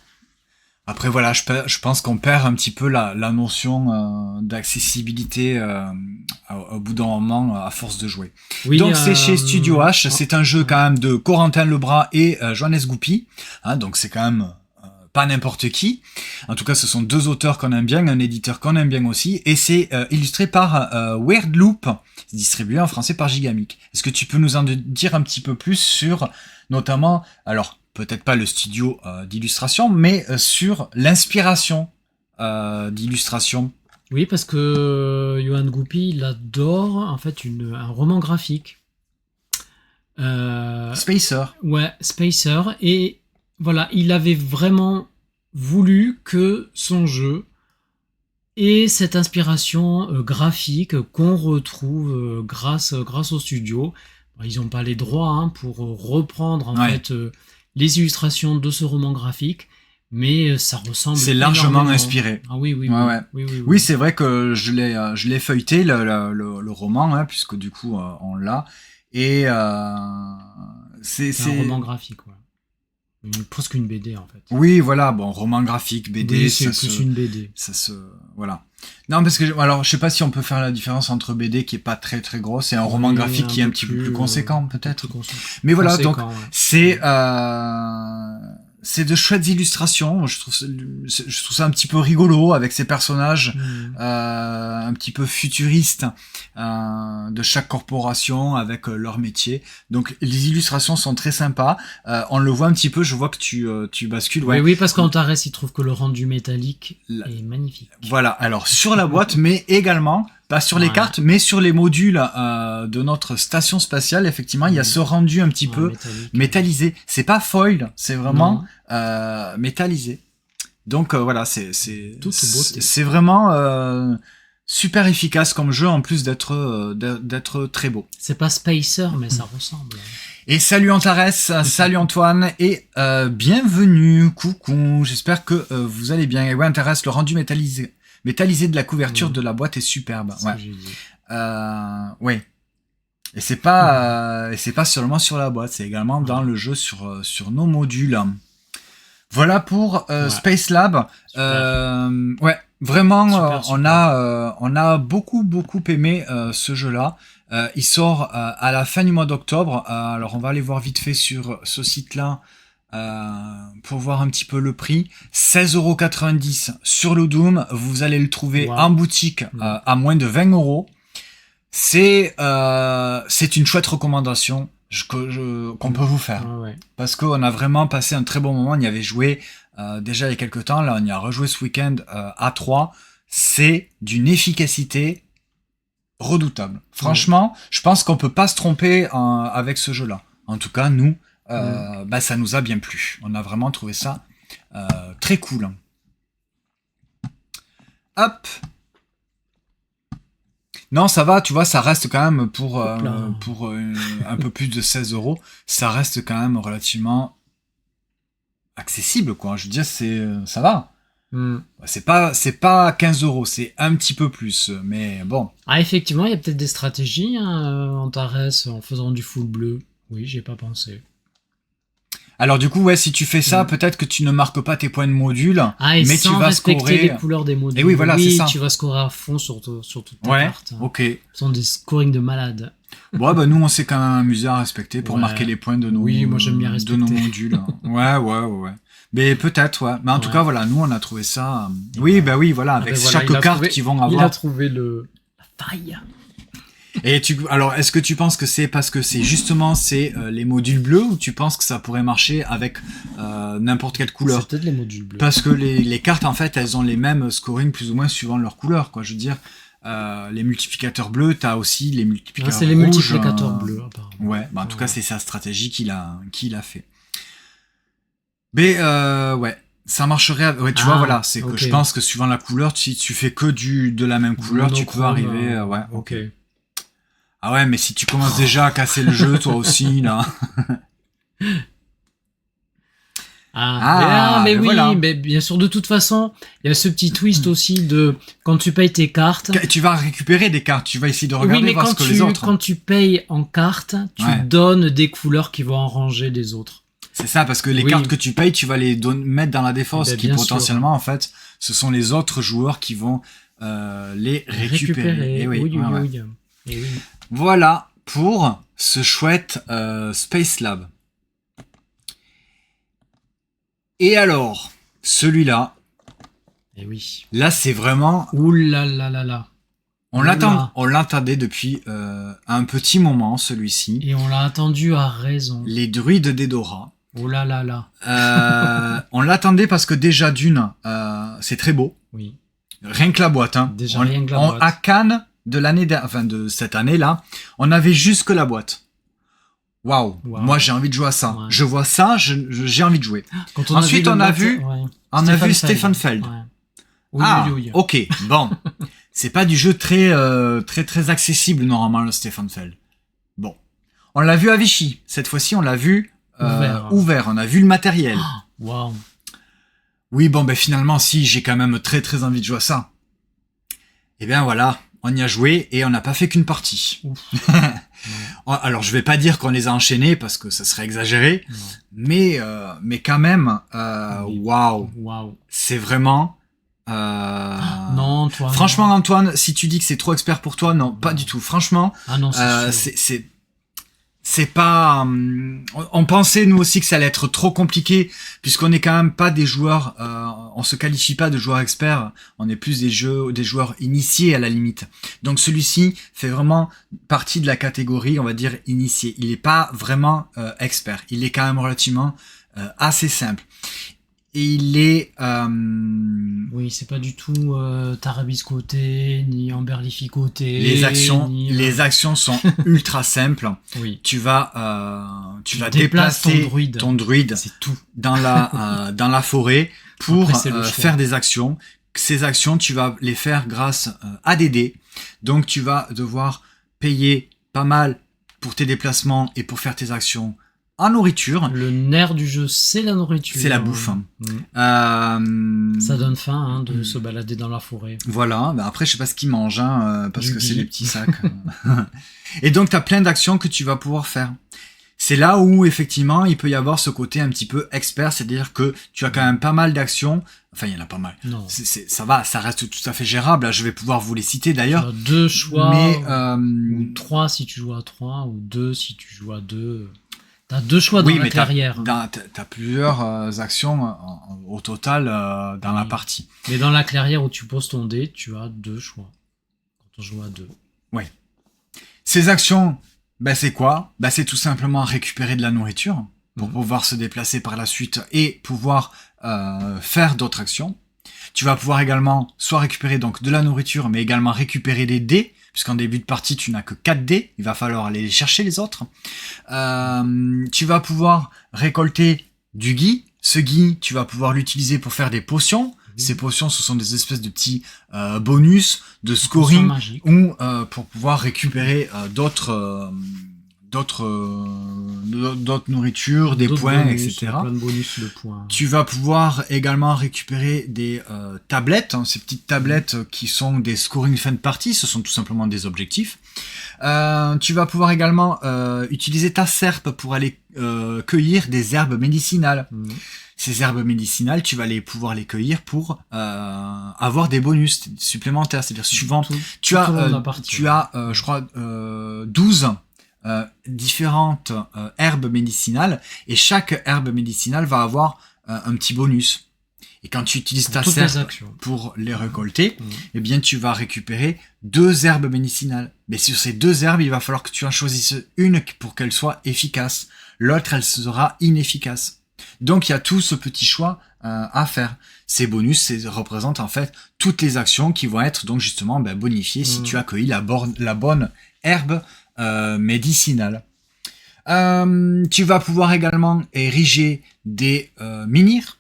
A: Après, voilà, je pense qu'on perd un petit peu la notion d'accessibilité au bout d'un moment, à force de jouer. Oui, donc, c'est chez Studio H. C'est un jeu, quand même, de Corentin Lebras et Johannes Goupy. Hein, donc, c'est quand même... pas n'importe qui. En tout cas, ce sont 2 auteurs qu'on aime bien, un éditeur qu'on aime bien aussi, et c'est illustré par Weird Loop, distribué en français par Gigamic. Est-ce que tu peux nous en dire un petit peu plus sur, notamment, alors peut-être pas le studio d'illustration, mais sur l'inspiration d'illustration?
B: Oui, parce que Johannes Goupy, il adore en fait un roman graphique.
A: Spacer.
B: Ouais, Spacer, et voilà, il avait vraiment voulu que son jeu ait cette inspiration graphique qu'on retrouve grâce au studio. Bon, ils n'ont pas les droits pour reprendre en fait les illustrations de ce roman graphique, mais ça ressemble.
A: C'est largement inspiré.
B: Ah oui,
A: oui, c'est vrai que je l'ai feuilleté le roman, hein, puisque du coup on l'a, et c'est
B: un roman graphique, ouais. Presque une BD en fait.
A: Oui, voilà, bon, roman graphique, BD,
B: oui, c'est plus une BD.
A: Voilà. Non, parce que alors, je sais pas si on peut faire la différence entre BD qui est pas très très grosse et un roman graphique qui est un petit peu plus conséquent, peut-être. Mais voilà, donc c'est de chouettes illustrations. Je trouve ça un petit peu rigolo avec ces personnages un petit peu futuristes de chaque corporation avec leur métier. Donc les illustrations sont très sympas. On le voit un petit peu. Je vois que tu bascules. Ouais.
B: Oui, parce qu'Antares il trouve que le rendu métallique est magnifique.
A: Voilà. Alors sur la boîte, mais également pas sur les cartes, mais sur les modules de notre station spatiale, effectivement, il y a ce rendu un petit peu métallisé. C'est pas foil, c'est vraiment métallisé. Donc voilà, c'est vraiment super efficace comme jeu, en plus d'être très beau.
B: C'est pas Spacer, mais ça ressemble.
A: Et salut Antares, salut Antoine, et bienvenue, coucou, j'espère que vous allez bien. Et ouais, Antares, le rendu métallisé de la couverture de la boîte est superbe. Ouais. Et c'est pas seulement sur la boîte, c'est également dans le jeu sur nos modules. Voilà pour Space Lab. Vraiment, on a beaucoup aimé ce jeu-là. Il sort à la fin du mois d'octobre. Alors on va aller voir vite fait sur ce site-là. Pour voir un petit peu le prix, 16,90€ sur le Doom, vous allez le trouver en boutique à moins de 20€. C'est une chouette recommandation qu'on peut vous faire, parce qu'on a vraiment passé un très bon moment. On y avait joué déjà il y a quelques temps, là on y a rejoué ce week-end à 3. C'est d'une efficacité redoutable. Franchement, je pense qu'on peut pas se tromper avec ce jeu-là. En tout cas, nous, ça nous a bien plu. On a vraiment trouvé ça très cool. Hop. Non, ça va, tu vois, ça reste quand même pour un peu plus de 16€. Ça reste quand même relativement accessible, quoi. Je veux dire, ça va. C'est pas 15 euros, c'est un petit peu plus, mais bon.
B: Ah, effectivement, il y a peut-être des stratégies, hein, Antares, en faisant du full bleu. Oui, j'ai pas pensé.
A: Alors du coup, ouais, si tu fais ça, peut-être que tu ne marques pas tes points de module,
B: et
A: mais
B: sans
A: tu vas
B: respecter
A: scorer
B: les couleurs des modules.
A: Et oui, voilà, c'est ça.
B: Tu vas scorer à fond sur toute ta carte.
A: Ok.
B: Ce sont des scorings de malade.
A: Bon, bah nous, on s'est quand même amusé à respecter pour marquer les points de nos,
B: moi, j'aime bien
A: de nos modules. Ouais. Mais peut-être, ouais. Mais en tout cas, voilà, nous, on a trouvé ça... Oui, bah oui, voilà, avec chaque carte qui vont avoir...
B: Il a trouvé la faille.
A: Et alors, est-ce que tu penses que c'est parce que c'est justement les modules bleus, ou tu penses que ça pourrait marcher avec n'importe quelle couleur?
B: C'est peut-être les modules bleus.
A: Parce que les cartes, en fait, elles ont les mêmes scoring plus ou moins suivant leur couleur, quoi. Je veux dire, les multiplicateurs bleus, t'as aussi les multiplicateurs rouges.
B: C'est les multiplicateurs bleus, apparemment.
A: Ouais, bah en tout cas, c'est sa stratégie qu'il a fait. Mais ouais, ça marcherait. Ouais, tu vois, voilà, c'est que je pense que suivant la couleur, si tu fais que de la même couleur, tu peux arriver. Ouais, ok. Ah ouais, mais si tu commences déjà à casser le jeu, toi aussi, là.
B: Mais oui, voilà. Mais bien sûr, de toute façon, il y a ce petit twist aussi de quand tu payes tes cartes.
A: Tu vas récupérer des cartes, tu vas essayer de regarder voir ce que les autres.
B: Quand tu payes en cartes, tu donnes des couleurs qui vont en ranger des autres.
A: C'est ça, parce que les cartes que tu payes, tu vas les mettre dans la défense, qui potentiellement, en fait, ce sont les autres joueurs qui vont les récupérer. Et oui. Voilà pour ce chouette Space Lab. Et alors, celui-là.
B: Et oui.
A: Là, c'est vraiment.
B: Ouh là là là là.
A: On l'attendait depuis un petit moment, celui-ci.
B: Et on l'a attendu à raison.
A: Les druides d'Edora.
B: Oh là là là.
A: On l'attendait parce que déjà c'est très beau.
B: Oui.
A: Rien que la boîte, hein.
B: Déjà rien que la boîte.
A: À Cannes de cette année-là, on avait juste que la boîte. Waouh. Moi j'ai envie de jouer à ça. Ouais. Je vois ça, j'ai envie de jouer. Ensuite on a vu Stefan Feld. Ouais. Ok, bon. C'est pas du jeu très accessible normalement, le Stefan Feld. Bon. On l'a vu à Vichy. Cette fois-ci on l'a vu ouvert. On a vu le matériel.
B: Waouh.
A: Oui, bon, ben finalement, si, j'ai quand même très envie de jouer à ça. Et bien voilà, on y a joué et on n'a pas fait qu'une partie. Alors, je vais pas dire qu'on les a enchaînés parce que ça serait exagéré, mais quand même, waouh. C'est vraiment...
B: Non, Antoine.
A: Franchement, Antoine, si tu dis que c'est trop expert pour toi, non, pas du tout. Franchement, c'est pas... on pensait, nous aussi, que ça allait être trop compliqué, puisqu'on n'est quand même pas des joueurs... on se qualifie pas de joueurs experts, on est plus des joueurs initiés, à la limite. Donc celui-ci fait vraiment partie de la catégorie, on va dire, initié. Il est pas vraiment expert. Il est quand même relativement assez simple. Et il est...
B: Oui, c'est pas du tout tarabiscoté, ni emberlificoté.
A: Les actions sont ultra simples.
B: Oui.
A: Tu vas déplacer ton druide
B: c'est tout.
A: dans la forêt pour faire des actions. Ces actions, tu vas les faire grâce à des dés. Donc, tu vas devoir payer pas mal pour tes déplacements et pour faire tes actions en nourriture.
B: Le nerf du jeu, c'est la nourriture.
A: C'est la bouffe.
B: Ça donne faim de se balader dans la forêt.
A: Voilà. Ben après, je sais pas ce qu'ils mangent, parce que c'est des petits sacs. Et donc, tu as plein d'actions que tu vas pouvoir faire. C'est là où, effectivement, il peut y avoir ce côté un petit peu expert, c'est-à-dire que tu as quand même pas mal d'actions. Enfin, il y en a pas mal.
B: Non.
A: Ça va, ça reste tout à fait gérable. Là, je vais pouvoir vous les citer d'ailleurs.
B: 2 choix, ou 3 si tu joues à 3, ou 2 si tu joues à 2. T'as 2 choix dans la clairière.
A: T'as plusieurs actions au total dans la partie.
B: Mais dans la clairière où tu poses ton dé, tu as 2 choix. Quand on joue à 2.
A: Oui. Ces actions, c'est quoi ? C'est tout simplement récupérer de la nourriture pour pouvoir se déplacer par la suite et pouvoir faire d'autres actions. Tu vas pouvoir également soit récupérer donc de la nourriture, mais également récupérer des dés, puisqu'en début de partie, tu n'as que 4 dés. Il va falloir aller les chercher, les autres. Tu vas pouvoir récolter du gui. Ce gui, tu vas pouvoir l'utiliser pour faire des potions. Ces potions, ce sont des espèces de petits bonus de scoring ou pour pouvoir récupérer d'autres d'autres nourritures, des points,
B: bonus,
A: etc.
B: Plein de bonus de points.
A: Tu vas pouvoir également récupérer des tablettes, ces petites tablettes qui sont des scoring fin de partie, ce sont tout simplement des objectifs. Tu vas pouvoir également utiliser ta serpe pour aller cueillir des herbes médicinales. Ces herbes médicinales, tu vas pouvoir les cueillir pour avoir des bonus supplémentaires. C'est-à-dire suivant, tu as, je crois, 12 différentes herbes médicinales, et chaque herbe médicinale va avoir un petit bonus. Et quand tu utilises ta serpe pour les récolter, eh bien tu vas récupérer 2 herbes médicinales. Mais sur ces 2 herbes, il va falloir que tu en choisisses une pour qu'elle soit efficace. L'autre, elle sera inefficace. Donc il y a tout ce petit choix à faire. Ces bonus représentent en fait toutes les actions qui vont être donc justement bonifiées si tu as cueilli la bonne herbe médicinale. Tu vas pouvoir également ériger des menhirs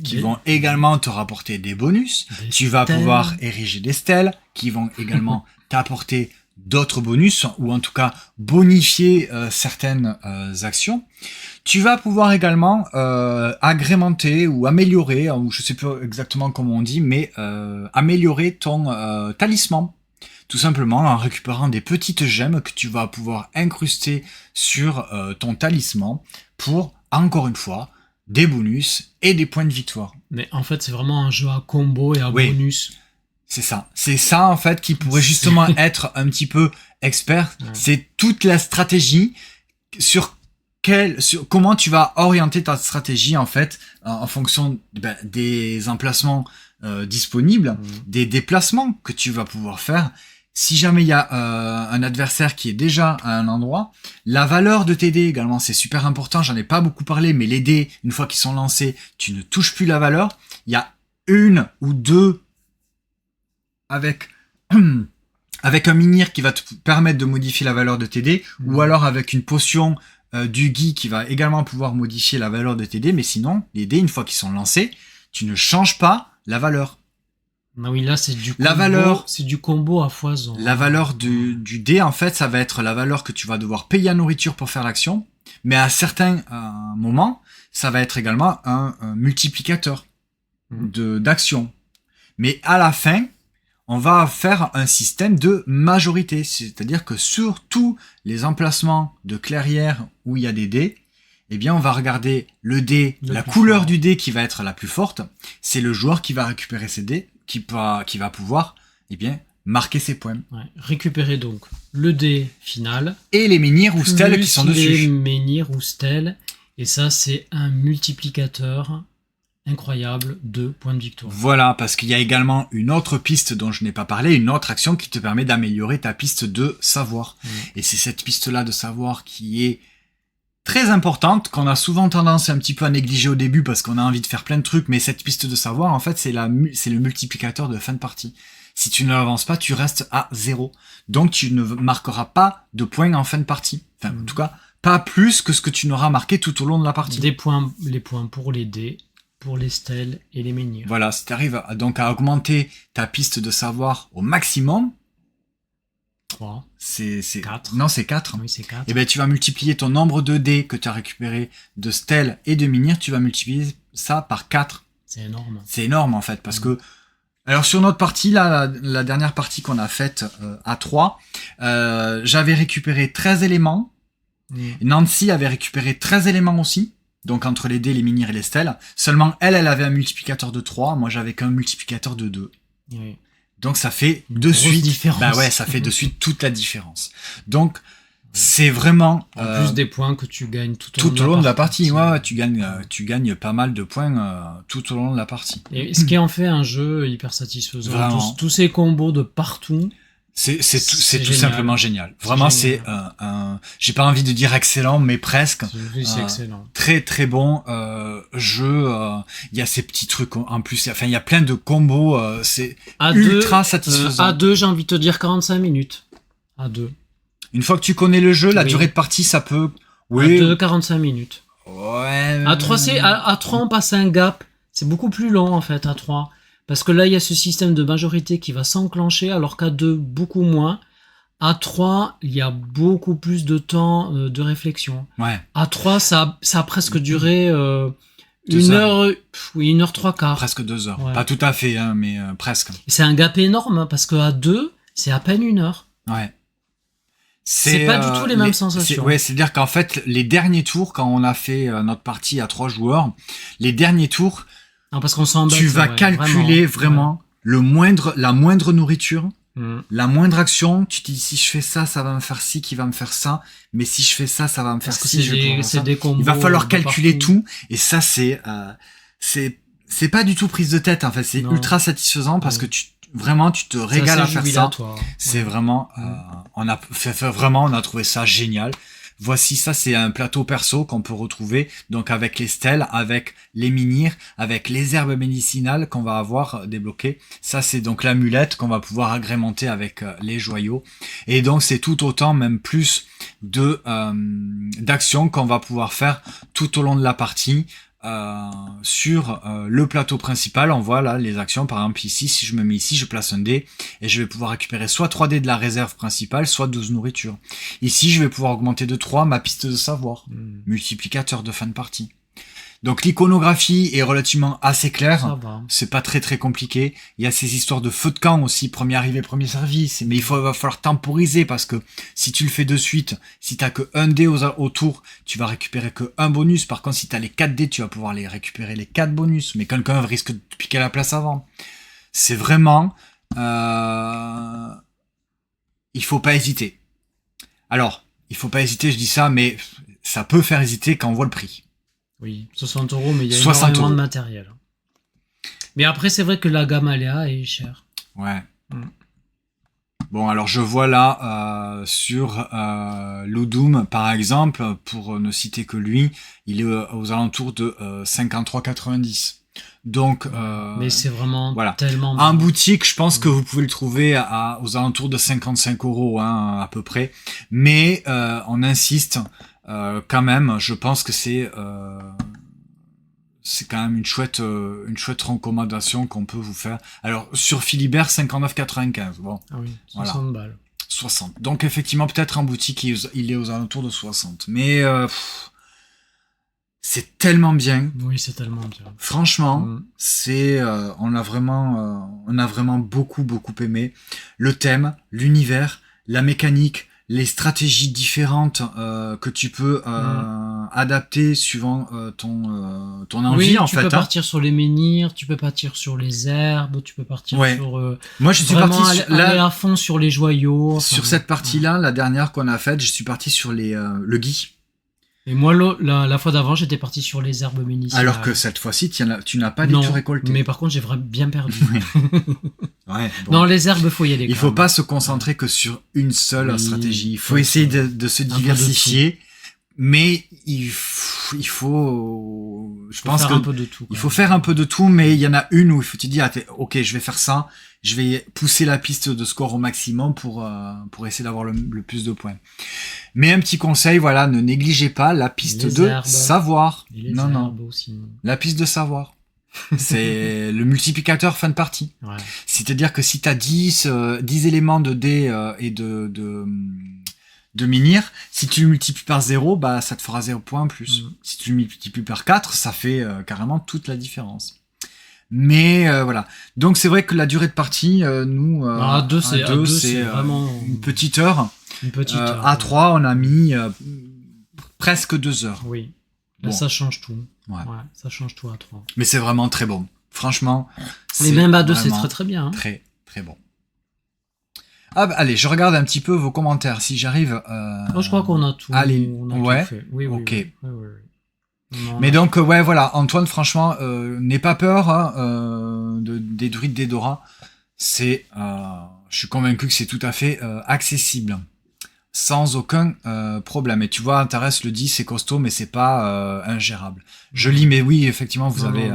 A: qui vont également te rapporter des bonus. Tu vas pouvoir ériger des stèles qui vont également t'apporter d'autres bonus, ou en tout cas bonifier certaines actions. Tu vas pouvoir également agrémenter ou améliorer, ou je sais pas exactement comment on dit, mais améliorer ton talisman. Tout simplement en récupérant des petites gemmes que tu vas pouvoir incruster sur ton talisman pour, encore une fois, des bonus et des points de victoire.
B: Mais en fait, c'est vraiment un jeu à combo et à bonus.
A: C'est ça. C'est ça, en fait, qui pourrait justement être un petit peu expert. Ouais. C'est toute la stratégie sur comment tu vas orienter ta stratégie, en fait, en fonction des emplacements disponibles, des déplacements que tu vas pouvoir faire. Si jamais il y a un adversaire qui est déjà à un endroit, la valeur de tes dés également, c'est super important. J'en ai pas beaucoup parlé, mais les dés, une fois qu'ils sont lancés, tu ne touches plus la valeur. Il y a 1 ou 2 avec un menhir qui va te permettre de modifier la valeur de tes dés, ou alors avec une potion du Guy qui va également pouvoir modifier la valeur de tes dés. Mais sinon, les dés, une fois qu'ils sont lancés, tu ne changes pas la valeur.
B: Ah oui, là, c'est du combo, c'est du combo à foison.
A: La valeur du dé, en fait, ça va être la valeur que tu vas devoir payer en nourriture pour faire l'action. Mais à certains moments, ça va être également un multiplicateur d'action. Mais à la fin, on va faire un système de majorité. C'est-à-dire que sur tous les emplacements de clairière où il y a des dés, eh bien, on va regarder le dé, la couleur du dé qui va être la plus forte. C'est le joueur qui va récupérer ses dés, qui va pouvoir, eh bien, marquer ses points.
B: Ouais. Récupérer donc le dé final.
A: Et les menhirs ou stèles qui sont dessus.
B: Les menhirs ou stèles. Et ça, c'est un multiplicateur incroyable de points de victoire.
A: Voilà, parce qu'il y a également une autre piste dont je n'ai pas parlé, une autre action qui te permet d'améliorer ta piste de savoir. Et c'est cette piste-là de savoir qui est très importante, qu'on a souvent tendance un petit peu à négliger au début parce qu'on a envie de faire plein de trucs, mais cette piste de savoir, en fait, c'est le multiplicateur de fin de partie. Si tu ne l'avances pas, tu restes à 0. Donc, tu ne marqueras pas de points en fin de partie. Enfin, en tout cas, pas plus que ce que tu n'auras marqué tout au long de la partie.
B: Les points pour les dés, pour les stèles et les menhirs.
A: Voilà, si tu arrives donc à augmenter ta piste de savoir au maximum,
B: 3.
A: C'est
B: 4.
A: Non, c'est 4.
B: Oui, c'est 4.
A: Et ben, tu vas multiplier ton nombre de dés que tu as récupéré de stèles et de menhirs, tu vas multiplier ça par 4.
B: C'est énorme.
A: C'est énorme, en fait, parce que... Alors, sur notre partie, là, la dernière partie qu'on a faite à 3, j'avais récupéré 13 éléments. Nancy avait récupéré 13 éléments aussi. Donc, entre les dés, les menhirs et les stèles. Seulement, elle avait un multiplicateur de 3. Moi, j'avais qu'un multiplicateur de 2.
B: Oui.
A: Donc ça fait de suite,
B: différence.
A: Ça fait de suite toute la différence. Donc c'est vraiment
B: en plus des points que tu gagnes tout
A: au long de la partie. Ouais, tu gagnes pas mal de points tout au long de la partie.
B: Et ce qui en fait un jeu hyper satisfaisant. Tous ces combos de partout.
A: C'est tout simplement génial. Vraiment, c'est j'ai pas envie de dire excellent, mais presque.
B: Oui, c'est excellent.
A: Très très bon jeu. Il y a ces petits trucs en plus. Il y a plein de combos. C'est ultra satisfaisant.
B: À 2, j'ai envie de te dire 45 minutes. À 2.
A: Une fois que tu connais le jeu, la durée de partie, ça peut.
B: Oui. À 2, 45 minutes.
A: Ouais.
B: À 3, à 3, on passe un gap. C'est beaucoup plus long en fait à 3. Parce que là, il y a ce système de majorité qui va s'enclencher, alors qu'à 2, beaucoup moins. A3, il y a beaucoup plus de temps de réflexion.
A: Ouais.
B: A3, ça a presque duré 1h03 quarts.
A: Presque 2 heures.
B: Ouais.
A: Pas tout à fait, hein, mais presque.
B: C'est un gap énorme, parce que A2, c'est à peine 1 heure.
A: Ouais.
B: C'est pas du tout les mêmes sensations.
A: Ouais, c'est-à-dire qu'en fait, les derniers tours, quand on a fait notre partie à 3 joueurs, les derniers tours,
B: non, parce qu'on s'embête,
A: tu vas calculer vraiment la moindre nourriture, la moindre action. Tu te dis, si je fais ça, ça va me faire ci, qui va me faire ça. Mais si je fais ça, ça va me faire ci.
B: Des combos.
A: Il va falloir calculer tout. Et ça, c'est pas du tout prise de tête. En fait, c'est ultra satisfaisant parce que tu te régales à faire ça. C'est vraiment, on a trouvé ça génial. Voici, ça c'est un plateau perso qu'on peut retrouver, donc avec les stèles, avec les menhirs, avec les herbes médicinales qu'on va avoir débloquées. Ça c'est donc l'amulette qu'on va pouvoir agrémenter avec les joyaux. Et donc c'est tout autant, même plus d'actions qu'on va pouvoir faire tout au long de la partie. Sur le plateau principal, on voit là les actions. Par exemple ici, si je me mets ici, je place un dé et je vais pouvoir récupérer soit 3 dés de la réserve principale, soit 12 nourritures. Ici, je vais pouvoir augmenter de 3 ma piste de savoir, multiplicateur de fin de partie. Donc l'iconographie est relativement assez claire, c'est pas très très compliqué. Il y a ces histoires de feu de camp aussi, premier arrivé, premier service, mais va falloir temporiser parce que si tu le fais de suite, si t'as que un dé au tour, tu vas récupérer que un bonus. Par contre, si t'as les 4 dés, tu vas pouvoir les récupérer les 4 bonus, mais quelqu'un risque de piquer la place avant. C'est vraiment... il faut pas hésiter. Alors, il faut pas hésiter, je dis ça, mais ça peut faire hésiter quand on voit le prix.
B: Oui, 60 €, mais il y a énormément de matériel. Mais après, c'est vrai que la gamme Aléa est chère.
A: Ouais. Bon, alors je vois là sur Ludum, par exemple, pour ne citer que lui, il est aux alentours de 53,90. Donc,
B: mais c'est vraiment tellement...
A: En boutique, je pense que vous pouvez le trouver aux alentours de 55 €, hein, à peu près. Mais on insiste... quand même, je pense que c'est quand même une chouette recommandation qu'on peut vous faire. Alors, sur Philibert, 59,95. Bon.
B: Ah oui, 60 balles.
A: 60. Donc, effectivement, peut-être en boutique, il est aux alentours de 60. Mais, c'est tellement bien.
B: Oui, c'est tellement bien.
A: Franchement, on a vraiment beaucoup, beaucoup aimé. Le thème, l'univers, la mécanique, les stratégies différentes que tu peux adapter suivant ton envie, en fait.
B: Tu peux partir sur les menhirs, tu peux partir sur les herbes, tu peux partir sur...
A: Moi, je suis parti
B: aller à fond sur les joyaux.
A: Sur cette partie-là, la dernière qu'on a faite, je suis parti sur le gui.
B: Et moi, la fois d'avant, j'étais parti sur les herbes médicinales.
A: Alors que cette fois-ci, tu n'as pas du tout récolté.
B: Mais par contre, j'ai bien perdu.
A: Ouais, bon.
B: Non, les herbes, faut y aller.
A: Il faut pas se concentrer que sur une seule stratégie. Il faut essayer de se diversifier. Mais il faut faire un peu de tout. Il faut faire un peu de tout, mais il y en a une où il faut te dire, ok, je vais faire ça. Je vais pousser la piste de score au maximum pour essayer d'avoir le plus de points. Mais un petit conseil, voilà, ne négligez pas la piste de savoir. Non.
B: Aussi.
A: La piste de savoir. C'est le multiplicateur fin de partie.
B: Ouais.
A: C'est-à-dire que si tu as 10 éléments de dés et de menhir, si tu le multiplies par 0, bah ça te fera 0 points en plus. Si tu le multiplies par 4, ça fait carrément toute la différence. Mais voilà. Donc c'est vrai que la durée de partie, nous
B: à 2 c'est vraiment
A: une petite heure. À 3, on a mis presque 2 heures.
B: Oui. Là, ça change tout. Ouais, ça change tout à 3.
A: Mais c'est vraiment très bon. Franchement,
B: et même à 2, c'est très très bien. Hein.
A: Très très bon. Ah bah, allez, je regarde un petit peu vos commentaires si j'arrive.
B: Je crois qu'on a tout.
A: Allez,
B: tout fait. Oui,
A: ok.
B: Oui. Non,
A: mais donc voilà, Antoine, franchement, n'aie pas peur des druides d'Edora. Je suis convaincu que c'est tout à fait accessible, sans aucun problème. Et tu vois, Antares le dit, c'est costaud, mais c'est pas ingérable. Je lis, mais oui, effectivement, vous avez.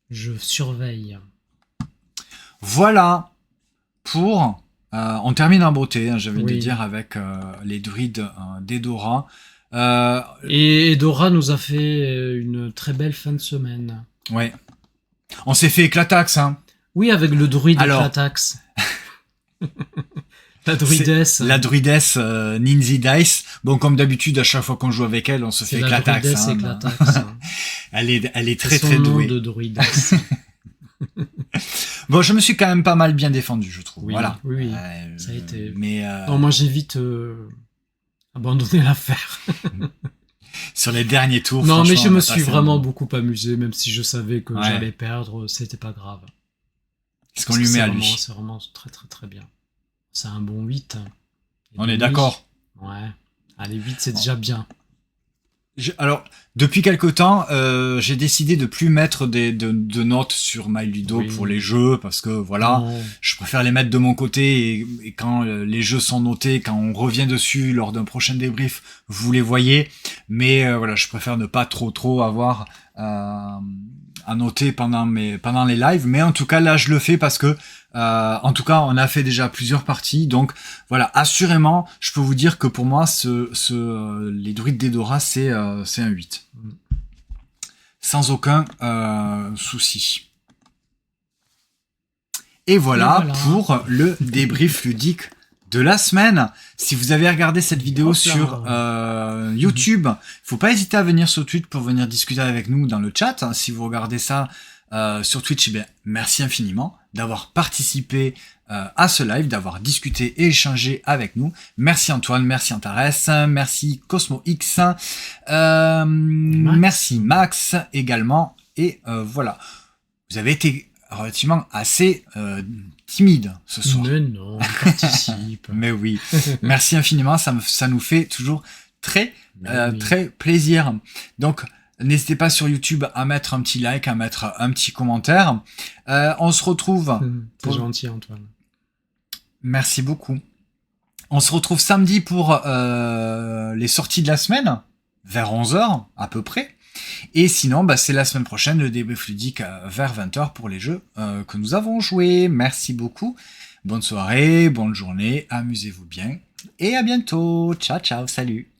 B: Je surveille.
A: Voilà pour. On termine en beauté, hein, j'ai envie de dire, avec les druides d'Edora.
B: Et Edora nous a fait une très belle fin de semaine.
A: Ouais. On s'est fait éclatax, hein.
B: Oui, avec le druide éclatax. La druidesse.
A: La druidesse Ninzi Dice. Bon, comme d'habitude, à chaque fois qu'on joue avec elle, on se fait éclatax.
B: La druidesse éclatax.
A: Elle est très
B: son
A: très
B: nom
A: douée.
B: de druidesse.
A: Bon, je me suis quand même pas mal bien défendu, je trouve.
B: Oui,
A: voilà.
B: oui, ça a été.
A: Mais
B: non, moi j'ai vite abandonné l'affaire.
A: sur les derniers tours.
B: Non, mais je me suis vraiment beaucoup amusé, même si je savais que j'allais perdre, c'était pas grave.
A: Qu'est-ce qu'on lui met à lui?
B: C'est vraiment très très très bien. C'est un bon 8.
A: On est d'accord.
B: Ouais. Allez, 8, c'est déjà bien.
A: Alors, depuis quelque temps, j'ai décidé de plus mettre de notes sur MyLudo pour les jeux, parce que voilà, je préfère les mettre de mon côté, et quand les jeux sont notés, quand on revient dessus lors d'un prochain débrief, vous les voyez. Mais voilà, je préfère ne pas trop avoir à noter pendant les lives. Mais en tout cas, là, je le fais parce que en tout cas, on a fait déjà plusieurs parties, donc voilà, assurément, je peux vous dire que pour moi, les druides d'Edora, c'est un 8. Sans aucun souci. Et voilà pour le débrief ludique de la semaine. Si vous avez regardé cette vidéo sur YouTube, faut pas hésiter à venir sur Twitch pour venir discuter avec nous dans le chat. Si vous regardez ça sur Twitch, eh bien, merci infiniment d'avoir participé à ce live, d'avoir discuté et échangé avec nous. Merci Antoine, merci Antares, merci CosmoX, merci Max également. Et voilà, vous avez été relativement assez timide ce soir.
B: Mais non, on participe.
A: Mais oui, merci infiniment, ça nous fait toujours très plaisir. Donc, n'hésitez pas sur YouTube à mettre un petit like, à mettre un petit commentaire. On se retrouve...
B: C'est gentil, Antoine.
A: Merci beaucoup. On se retrouve samedi pour les sorties de la semaine, vers 11h à peu près. Et sinon, c'est la semaine prochaine, le débrief ludique vers 20h pour les jeux que nous avons joués. Merci beaucoup. Bonne soirée, bonne journée, amusez-vous bien. Et à bientôt. Ciao, ciao, salut.